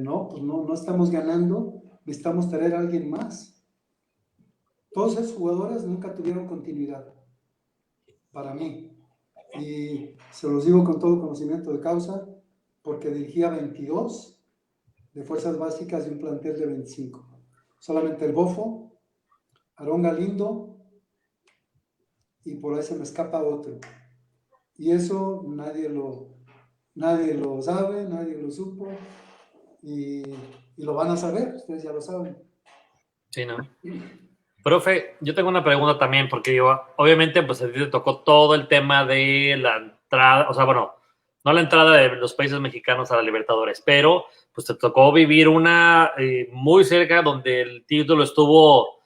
no, pues no estamos ganando, necesitamos traer a alguien más. Todos esos jugadores nunca tuvieron continuidad, para mí. Y se los digo con todo conocimiento de causa, porque dirigía 22 de fuerzas básicas de un plantel de 25. Solamente el Bofo, Aarón Galindo, y por ahí se me escapa otro. Y eso nadie lo sabe, nadie lo supo, y lo van a saber, ustedes ya lo saben. Sí, ¿no? Profe, yo tengo una pregunta también, porque obviamente pues a ti te tocó todo el tema de la entrada, o sea, bueno, no la entrada de los países mexicanos a la Libertadores, pero pues te tocó vivir una muy cerca donde el título estuvo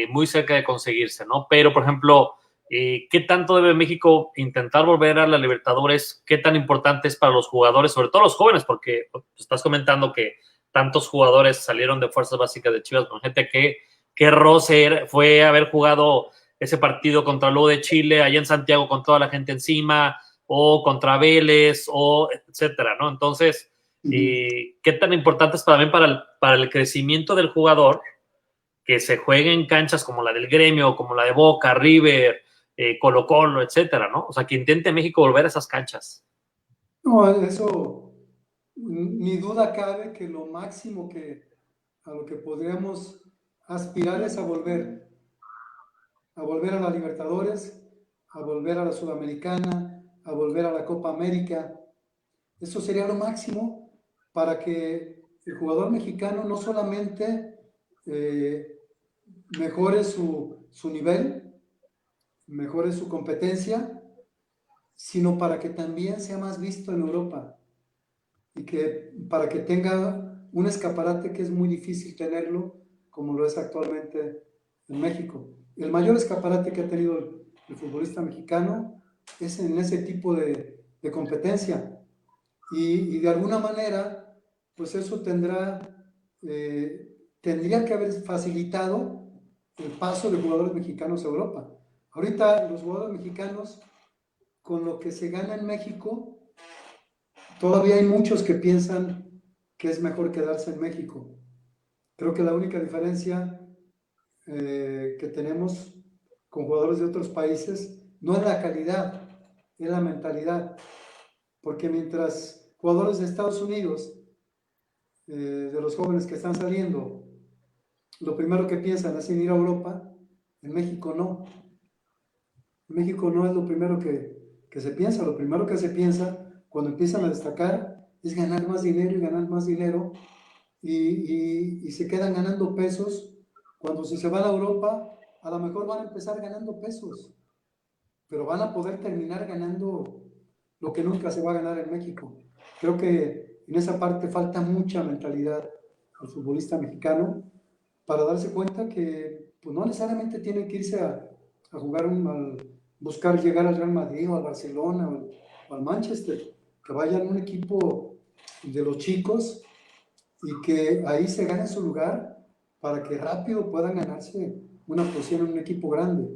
muy cerca de conseguirse, ¿no? Pero, por ejemplo, ¿qué tanto debe México intentar volver a la Libertadores? ¿Qué tan importante es para los jugadores, sobre todo los jóvenes? Porque estás comentando que tantos jugadores salieron de fuerzas básicas de Chivas, con gente que roce fue haber jugado ese partido contra Lugo de Chile, allá en Santiago con toda la gente encima, o contra Vélez, o etcétera, ¿no? Entonces, ¿qué tan importante es también para el crecimiento del jugador que se juegue en canchas como la del Gremio, como la de Boca, River, Colo-Colo, etcétera, ¿no? O sea, que intente México volver a esas canchas. No, eso ni duda cabe que lo máximo a lo que podríamos aspirar es a volver a la Libertadores, a volver a la Sudamericana, a volver a la Copa América. Eso sería lo máximo para que el jugador mexicano no solamente mejore su nivel, mejore su competencia, sino para que también sea más visto en Europa y que para que tenga un escaparate que es muy difícil tenerlo como lo es actualmente en México. El mayor escaparate que ha tenido el futbolista mexicano es en ese tipo de competencia y de alguna manera pues eso tendría que haber facilitado el paso de jugadores mexicanos a Europa. Ahorita los jugadores mexicanos con lo que se gana en México, todavía hay muchos que piensan que es mejor quedarse en México. Creo que la única diferencia que tenemos con jugadores de otros países no es la calidad, es la mentalidad. Porque mientras jugadores de Estados Unidos, de los jóvenes que están saliendo, lo primero que piensan es en ir a Europa, en México no. En México no es lo primero que se piensa. Lo primero que se piensa cuando empiezan a destacar es ganar más dinero y ganar más dinero y se quedan ganando pesos cuando si se van a Europa a lo mejor van a empezar ganando pesos, pero van a poder terminar ganando lo que nunca se va a ganar en México. Creo que en esa parte falta mucha mentalidad al futbolista mexicano para darse cuenta que pues, no necesariamente tiene que irse a jugar buscar llegar al Real Madrid o al Barcelona o al Manchester, que vayan a un equipo de los chicos y que ahí se gane su lugar para que rápido puedan ganarse una posición en un equipo grande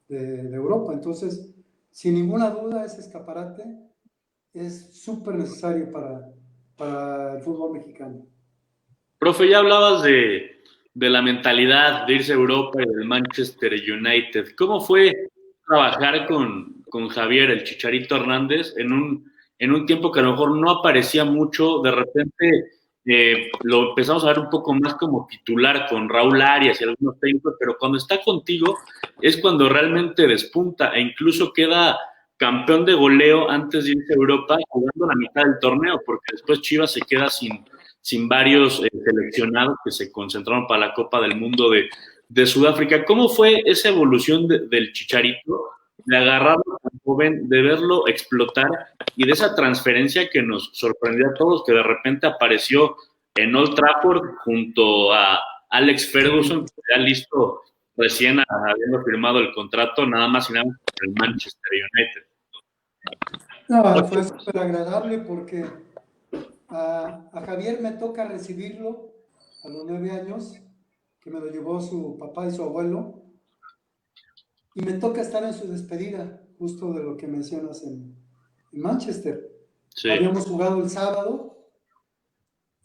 de Europa. Entonces, sin ninguna duda, ese escaparate es súper necesario para el fútbol mexicano. Profe, ya hablabas de la mentalidad de irse a Europa y del Manchester United. ¿Cómo fue trabajar con Javier, el Chicharito Hernández, en un tiempo que a lo mejor no aparecía mucho? De repente lo empezamos a ver un poco más como titular con Raúl Arias y algunos técnicos, pero cuando está contigo es cuando realmente despunta e incluso queda campeón de goleo antes de irse a Europa jugando la mitad del torneo, porque después Chivas se queda sin varios seleccionados que se concentraron para la Copa del Mundo de Sudáfrica. ¿Cómo fue esa evolución del Chicharito, de agarrarlo tan joven, de verlo explotar y de esa transferencia que nos sorprendió a todos, que de repente apareció en Old Trafford junto a Alex Ferguson, ya listo, recién habiendo firmado el contrato, nada más y nada menos con el Manchester United? No, fue súper agradable porque a Javier me toca recibirlo a los 9 años, que me lo llevó su papá y su abuelo, y me toca estar en su despedida, justo de lo que mencionas en Manchester. Sí. Habíamos jugado el sábado,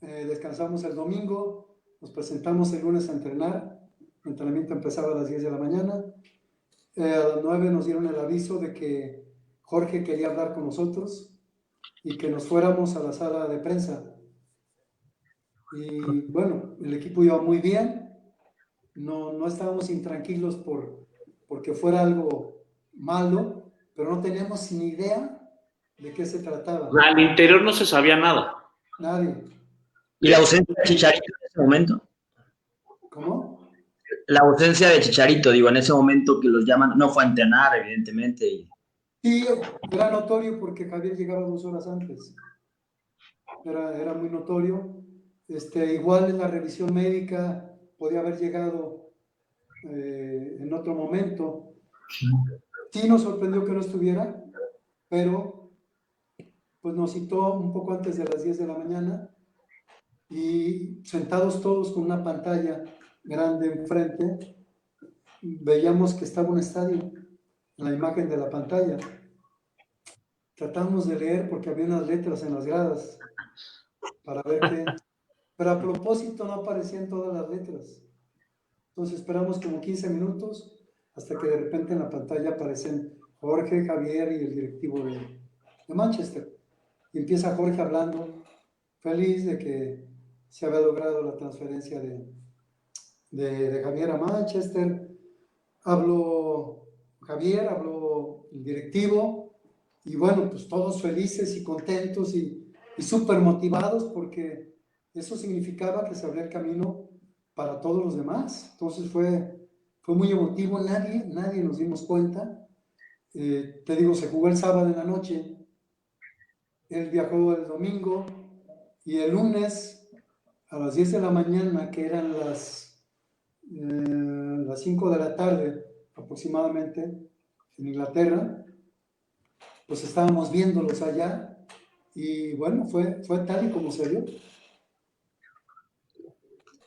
descansamos el domingo, nos presentamos el lunes a entrenar, el entrenamiento empezaba a las 10 de la mañana, a las 9 nos dieron el aviso de que Jorge quería hablar con nosotros y que nos fuéramos a la sala de prensa. Y bueno, el equipo iba muy bien, no estábamos intranquilos porque fuera algo malo, pero no teníamos ni idea de qué se trataba. Al interior no se sabía nada. Nadie. ¿Y la ausencia de Chicharito en ese momento? ¿Cómo? La ausencia de Chicharito, digo, en ese momento que los llaman, no fue a entrenar, evidentemente. Sí, era notorio porque Javier llegaba 2 horas antes. Era muy notorio. Igual en la revisión médica podía haber llegado en otro momento. Sí nos sorprendió que no estuviera, pero pues nos citó un poco antes de las 10 de la mañana y sentados todos con una pantalla grande enfrente, veíamos que estaba un estadio en la imagen de la pantalla. Tratamos de leer porque había unas letras en las gradas para ver qué, pero a propósito no aparecían todas las letras. Entonces esperamos como 15 minutos hasta que de repente en la pantalla aparecen Jorge, Javier y el directivo de Manchester. Y empieza Jorge hablando, feliz de que se había logrado la transferencia de Javier a Manchester. Habló Javier, habló el directivo, y bueno, pues todos felices y contentos y súper motivados porque eso significaba que se abría el camino para todos los demás. Entonces fue muy emotivo, nadie nos dimos cuenta. Te digo, se jugó el sábado en la noche, él viajó el domingo y el lunes a las 10 de la mañana, que eran las 5 de la tarde aproximadamente en Inglaterra, pues estábamos viéndolos allá y bueno, fue tal y como se dio.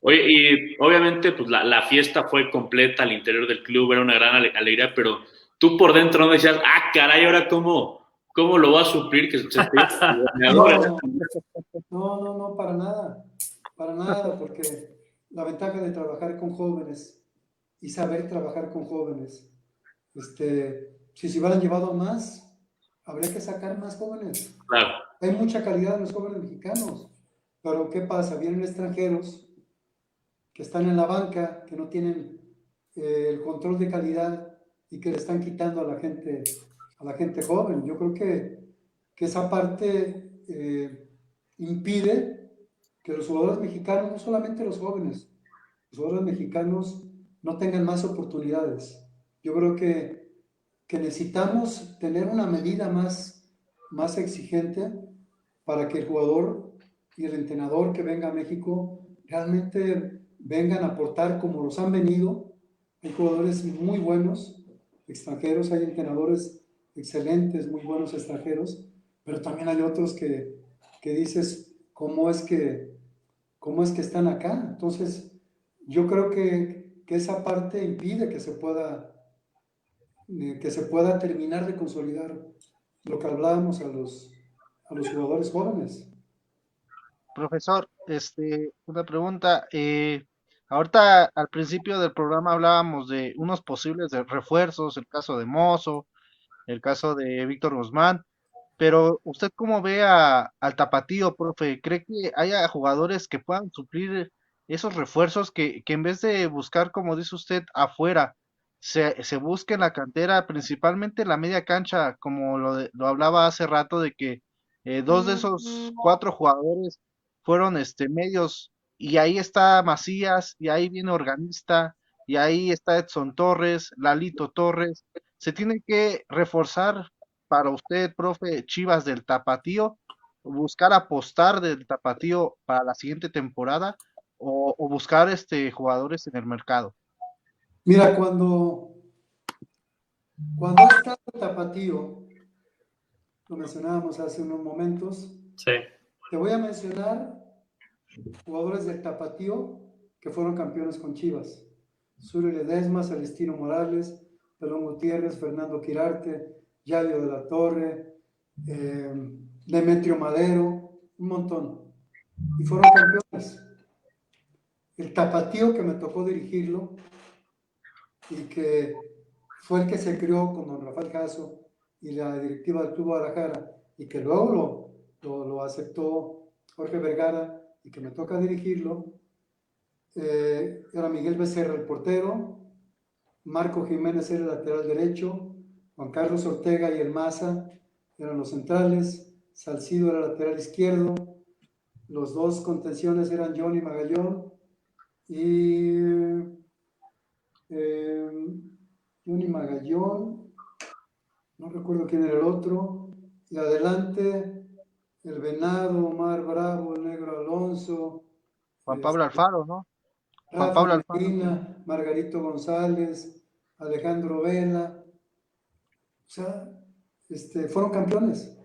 Oye, y obviamente pues la fiesta fue completa al interior del club, era una gran alegría, pero tú por dentro no decías, ah, caray, ahora cómo lo va a suplir que se No, para nada, porque la ventaja de trabajar con jóvenes y saber trabajar con jóvenes, si se hubieran llevado más, habría que sacar más jóvenes. Claro. Hay mucha calidad en los jóvenes mexicanos, pero ¿qué pasa? Vienen extranjeros que están en la banca, que no tienen el control de calidad y que le están quitando a la gente joven. Yo creo que esa parte impide que los jugadores mexicanos, no solamente los jóvenes, los jugadores mexicanos no tengan más oportunidades. Yo creo que necesitamos tener una medida más exigente para que el jugador y el entrenador que venga a México realmente vengan a aportar como los han venido. Hay jugadores muy buenos extranjeros, hay entrenadores excelentes, muy buenos extranjeros, pero también hay otros que dices, ¿cómo es que están acá? Entonces, yo creo que esa parte impide que se pueda terminar de consolidar lo que hablábamos a los jugadores jóvenes. Profesor, una pregunta. Ahorita al principio del programa hablábamos de unos posibles refuerzos, el caso de Mozo, el caso de Víctor Guzmán, pero ¿usted cómo ve al Tapatío, profe? ¿Cree que haya jugadores que puedan suplir esos refuerzos que en vez de buscar, como dice usted, afuera, se busque en la cantera, principalmente en la media cancha, como lo hablaba hace rato, de que dos de esos cuatro jugadores fueron medios, y ahí está Macías, y ahí viene Organista, y ahí está Edson Torres, Lalito Torres? Se tiene que reforzar para usted, profe, Chivas del Tapatío, buscar apostar del Tapatío para la siguiente temporada, o buscar jugadores en el mercado. Mira, cuando está el Tapatío, lo mencionábamos hace unos momentos, sí. Te voy a mencionar jugadores del Tapatío que fueron campeones con Chivas: Zuri Ledesma, Celestino Morales, Pelón Gutiérrez, Fernando Quirarte, Yayo de la Torre, Demetrio Madero, un montón, y fueron campeones. El Tapatío, que me tocó dirigirlo y que fue el que se crió con don Rafael Jasso y la directiva del Club Guadalajara, y que luego lo aceptó Jorge Vergara y que me toca dirigirlo, era Miguel Becerra el portero, Marco Jiménez era el lateral derecho, Juan Carlos Ortega y el Maza eran los centrales, Salcido era el lateral izquierdo, los dos contenciones eran Johnny Magallón y Johnny Magallón, no recuerdo quién era el otro, y adelante el Venado, Omar Bravo, el Negro Alonso, Juan Pablo Alfaro, ¿no? Juan Rafa Pablo Alfaro. Medina, Margarito González, Alejandro Vela, o sea, fueron campeones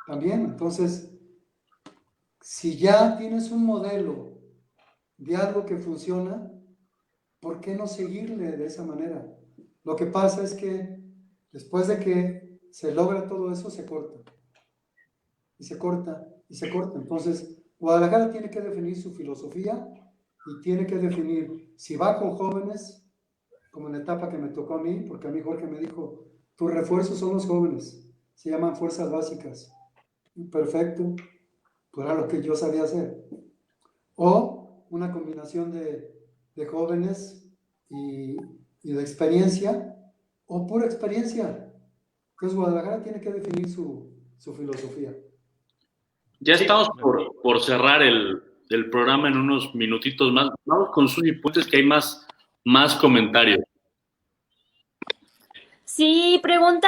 también. Entonces, si ya tienes un modelo de algo que funciona, ¿por qué no seguirle de esa manera? Lo que pasa es que después de que se logra todo eso, se corta. Y se corta, y se corta. Entonces, Guadalajara tiene que definir su filosofía y tiene que definir si va con jóvenes, como en la etapa que me tocó a mí, porque a mí Jorge me dijo, tus refuerzos son los jóvenes, se llaman fuerzas básicas. Perfecto, pues era lo que yo sabía hacer. O una combinación de jóvenes y de experiencia, o pura experiencia. Entonces Guadalajara tiene que definir su filosofía. Ya estamos por cerrar el programa en unos minutitos más. Vamos con sus puntos, que hay más comentarios. Sí, pregunta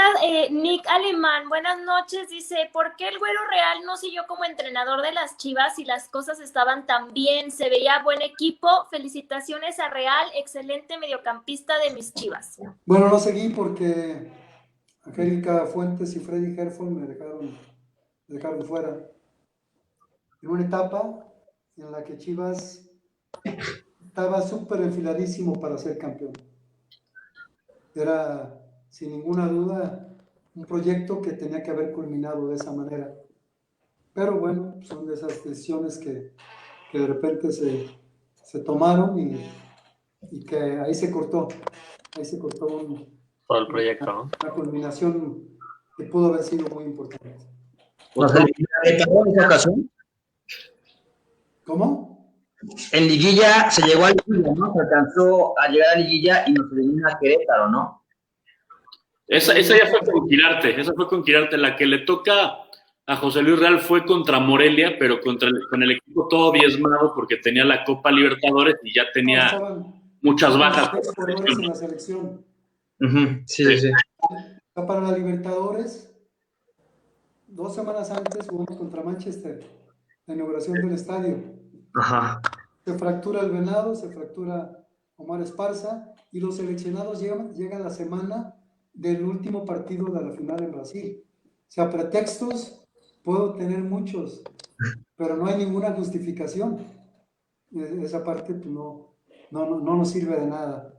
Nick Alemán, buenas noches, dice, ¿por qué el Güero Real no siguió como entrenador de las Chivas si las cosas estaban tan bien? Se veía buen equipo, felicitaciones a Real, excelente mediocampista de mis Chivas. Bueno, no seguí porque Angélica Fuentes y Freddy Herford me dejaron fuera. En una etapa en la que Chivas estaba súper enfiladísimo para ser campeón. Era, sin ninguna duda, un proyecto que tenía que haber culminado de esa manera. Pero bueno, son de esas decisiones que de repente se tomaron y que ahí se cortó. Ahí se cortó todo el proyecto, ¿no? Una culminación que pudo haber sido muy importante. ¿No se le retardó en esa ocasión? ¿Cómo? En liguilla se llegó a liguilla, ¿no? Se alcanzó a llegar a liguilla y nos elimina Querétaro, ¿no? Esa ya fue con Quirarte, la que le toca a José Luis Real fue contra Morelia, pero con el equipo todo diezmado porque tenía la Copa Libertadores y ya tenía muchas bajas. 6 jugadores en la selección. Sí. Para la Libertadores, 2 semanas antes jugamos contra Manchester, la inauguración del estadio. Ajá. Se fractura el Venado, se fractura Omar Esparza y los seleccionados llegan la semana del último partido de la final en Brasil. O sea, pretextos puedo tener muchos, pero no hay ninguna justificación. Esa parte pues, no nos sirve de nada.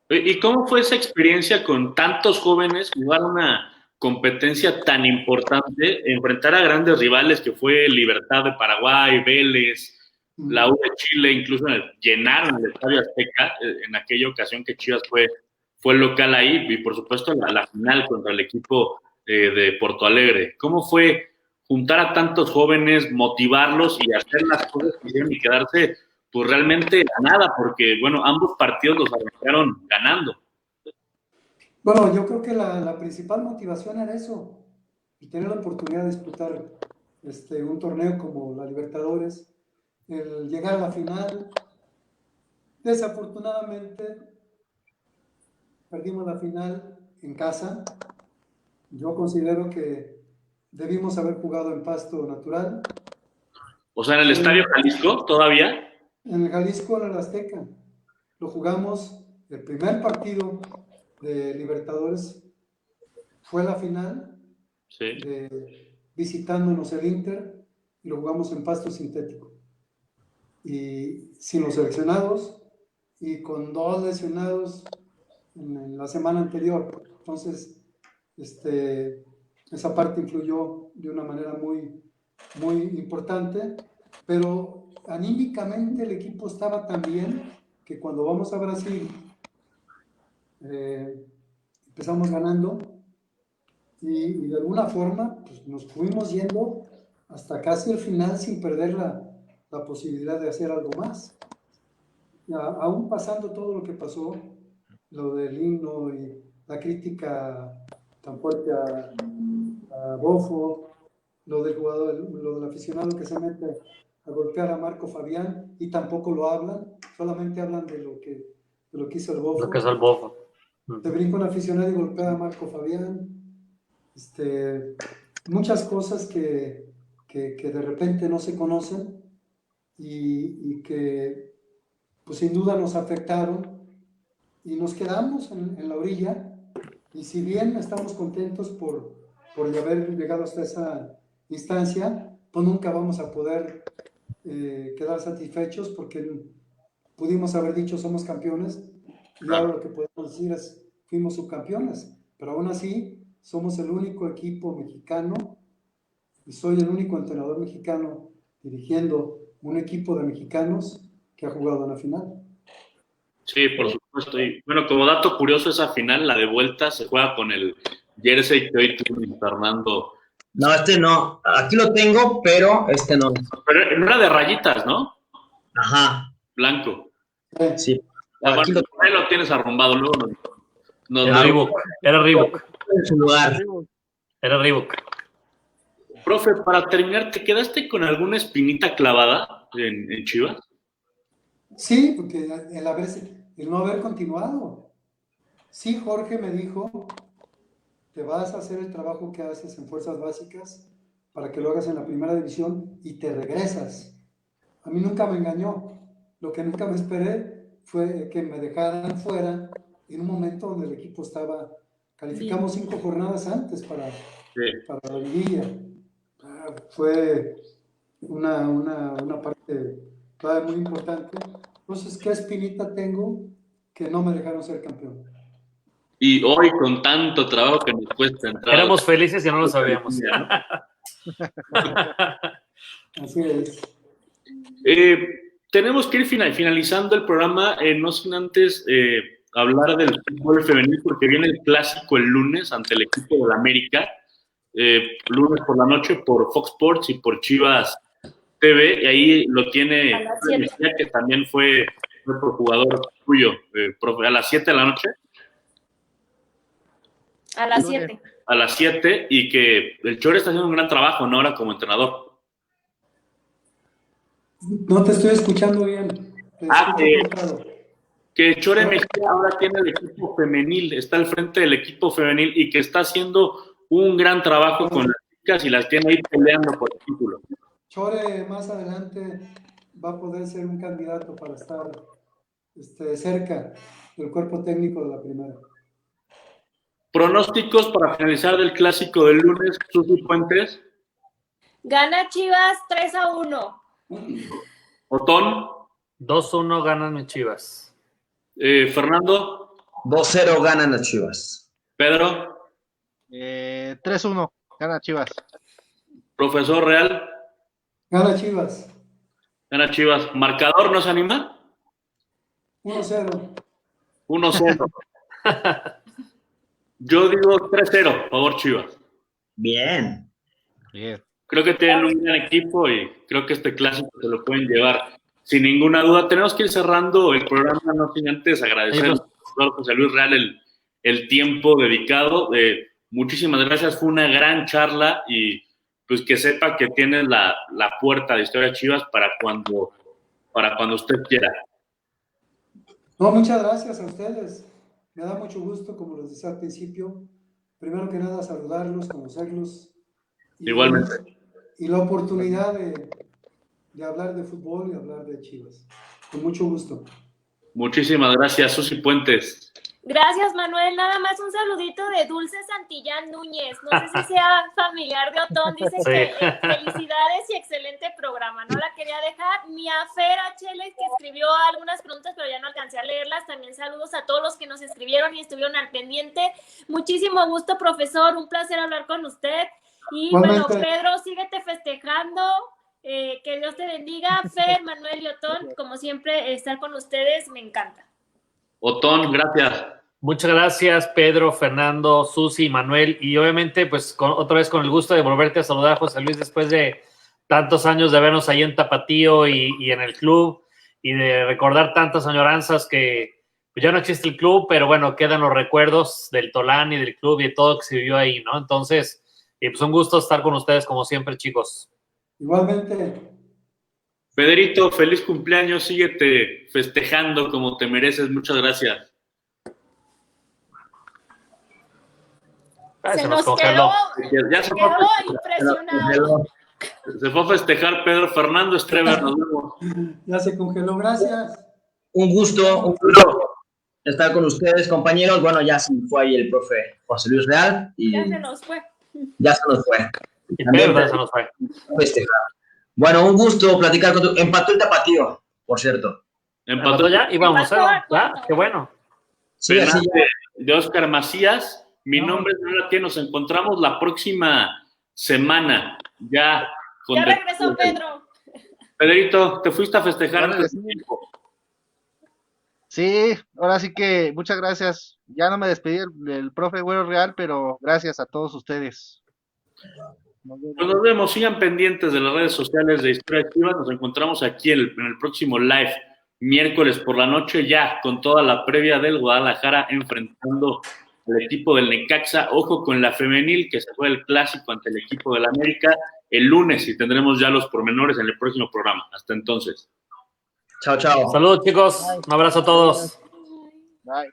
¿Y cómo fue esa experiencia con tantos jóvenes jugar una competencia tan importante, enfrentar a grandes rivales que fue Libertad de Paraguay, Vélez, la U de Chile, incluso llenaron el Estadio Azteca en aquella ocasión que Chivas fue local ahí, y por supuesto la final contra el equipo de Porto Alegre? ¿Cómo fue juntar a tantos jóvenes, motivarlos y hacer las cosas que hicieron y quedarse pues realmente a nada? Porque bueno, ambos partidos los arrancaron ganando. Bueno, yo creo que la principal motivación era eso, y tener la oportunidad de disputar un torneo como la Libertadores, el llegar a la final. Desafortunadamente perdimos la final en casa. Yo considero que debimos haber jugado en pasto natural. O sea, en el Estadio Jalisco todavía. En el Jalisco, en el Azteca. Lo jugamos, el primer partido de Libertadores fue la final, Sí. visitándonos el Inter, y lo jugamos en pasto sintético. Y sin los seleccionados, y con 2 lesionados en la semana anterior. Entonces, esa parte influyó de una manera muy, muy importante, pero anímicamente el equipo estaba tan bien que cuando vamos a Brasil empezamos ganando y de alguna forma pues, nos fuimos yendo hasta casi el final sin perder la posibilidad de hacer algo más. Aún pasando todo lo que pasó, lo del himno y la crítica tan fuerte a Bofo, lo del jugador, lo del aficionado que se mete a golpear a Marco Fabián y tampoco lo hablan, solamente hablan de lo que hizo el Bofo. Lo que es el Bofo. Te brinca un aficionado y golpea a Marco Fabián. Muchas cosas que de repente no se conocen y que pues sin duda nos afectaron y nos quedamos en la orilla. Y si bien estamos contentos por haber llegado hasta esa instancia, pues nunca vamos a poder quedar satisfechos porque pudimos haber dicho somos campeones y ahora lo que podemos decir es fuimos subcampeones, pero aún así somos el único equipo mexicano y soy el único entrenador mexicano dirigiendo un equipo de mexicanos que ha jugado en la final. Sí, por supuesto. Y bueno, como dato curioso, esa final, la de vuelta, se juega con el jersey que hoy tiene Fernando. No, este no. Aquí lo tengo, pero este no. Pero no era de rayitas, ¿no? Ajá. Blanco. Sí. Aquí lo tienes arrumbado, luego Era Reebok. Era Reebok. En su lugar. Era Reebok. Profe, para terminar, ¿te quedaste con alguna espinita clavada en Chivas? Sí, porque el no haber continuado. Sí, Jorge me dijo, te vas a hacer el trabajo que haces en Fuerzas Básicas para que lo hagas en la primera división y te regresas. A mí nunca me engañó. Lo que nunca me esperé fue que me dejaran fuera en un momento donde el equipo estaba... Calificamos 5 jornadas antes para la liguilla. Fue una parte clave muy importante. Entonces, ¿qué espinita tengo que no me dejaron ser campeón? Y hoy, con tanto trabajo que nos cuesta entrar... Éramos felices y no lo sabíamos. Así es. Tenemos que ir finalizando el programa, no sin antes hablar del fútbol femenil, porque viene el clásico el lunes ante el equipo del América, lunes por la noche por Fox Sports y por Chivas TV, y ahí lo tiene que también fue nuestro jugador tuyo, a las 7 de la noche. A las 7. A las 7, y que el Chore está haciendo un gran trabajo, ¿no? Ahora como entrenador. No te estoy escuchando bien. Que Chore Mejía ahora tiene el equipo femenil, está al frente del equipo femenil y que está haciendo un gran trabajo con las chicas y las tiene ahí peleando por el título. Chore más adelante va a poder ser un candidato para estar cerca del cuerpo técnico de la primera. Pronósticos para finalizar del clásico del lunes, Susi Puentes. Gana Chivas 3-1. Otón. 2-1 ganan mis Chivas. Fernando. 2-0 ganan las Chivas. Pedro. 3-1 gana Chivas. Profesor Real. Gana Chivas. Gana Chivas. ¿Marcador no se anima? 1-0. 1-0. Yo digo 3-0, favor Chivas. Bien. Creo que tienen un gran equipo y creo que este clásico se lo pueden llevar sin ninguna duda. Tenemos que ir cerrando el programa, no sin antes agradecer al profesor José Luis Real el tiempo dedicado. Muchísimas gracias, fue una gran charla y pues que sepa que tiene la puerta de Historia Chivas para cuando usted quiera. No, muchas gracias a ustedes. Me da mucho gusto, como les decía al principio, primero que nada saludarlos, conocerlos. Igualmente. Y la oportunidad de hablar de fútbol y hablar de Chivas. Con mucho gusto. Muchísimas gracias, Susi Puentes. Gracias, Manuel. Nada más un saludito de Dulce Santillán Núñez. No sé si sea familiar de Otón. Dice que felicidades y excelente programa. No la quería dejar. Ni a Fer HL, que escribió algunas preguntas, pero ya no alcancé a leerlas. También saludos a todos los que nos escribieron y estuvieron al pendiente. Muchísimo gusto, profesor. Un placer hablar con usted. Y bueno, Pedro, síguete festejando. Que Dios te bendiga. Fer, Manuel y Otón, como siempre, estar con ustedes me encanta. Otón, gracias. Muchas gracias, Pedro, Fernando, Susi, Manuel, y obviamente, pues, otra vez con el gusto de volverte a saludar, José Luis, después de tantos años de vernos ahí en Tapatío y en el club, y de recordar tantas añoranzas que pues, ya no existe el club, pero bueno, quedan los recuerdos del Tolán y del club y de todo que se vivió ahí, ¿no? Entonces, pues un gusto estar con ustedes como siempre, chicos. Igualmente. Pedrito, feliz cumpleaños, síguete festejando como te mereces, muchas gracias. Se nos quedó impresionado. Se fue a festejar Pedro. Fernando Estrever, nos vemos. Ya se congeló, gracias. un gusto estar con ustedes, compañeros. Bueno, ya se fue ahí el profe José Luis Real. Y Ya se nos fue. ya se nos fue. Y Pedro se nos fue. Festejar. Bueno, un gusto platicar con tu... Empató el Tapatío, por cierto. Empató ya y vamos Empató a a ya, cuatro. qué bueno. Sí, así ya. de Oscar Macías. Mi nombre es Manuel, que nos encontramos la próxima semana. Ya. Ya regresó Pedro. Pedrito, te fuiste a festejar Órale, antes sí. de tiempo. Sí, ahora sí que muchas gracias. Ya no me despedí del profe Güero Real, pero gracias a todos ustedes. Nos vemos. Pues nos vemos, sigan pendientes de las redes sociales de Historia Chivas. Nos encontramos aquí en el próximo live, miércoles por la noche, ya con toda la previa del Guadalajara enfrentando al equipo del Necaxa. Ojo con la femenil, que se fue el clásico ante el equipo del América el lunes, y tendremos ya los pormenores en el próximo programa. Hasta entonces. Chao, chao. Saludos, chicos. Un abrazo a todos. Bye.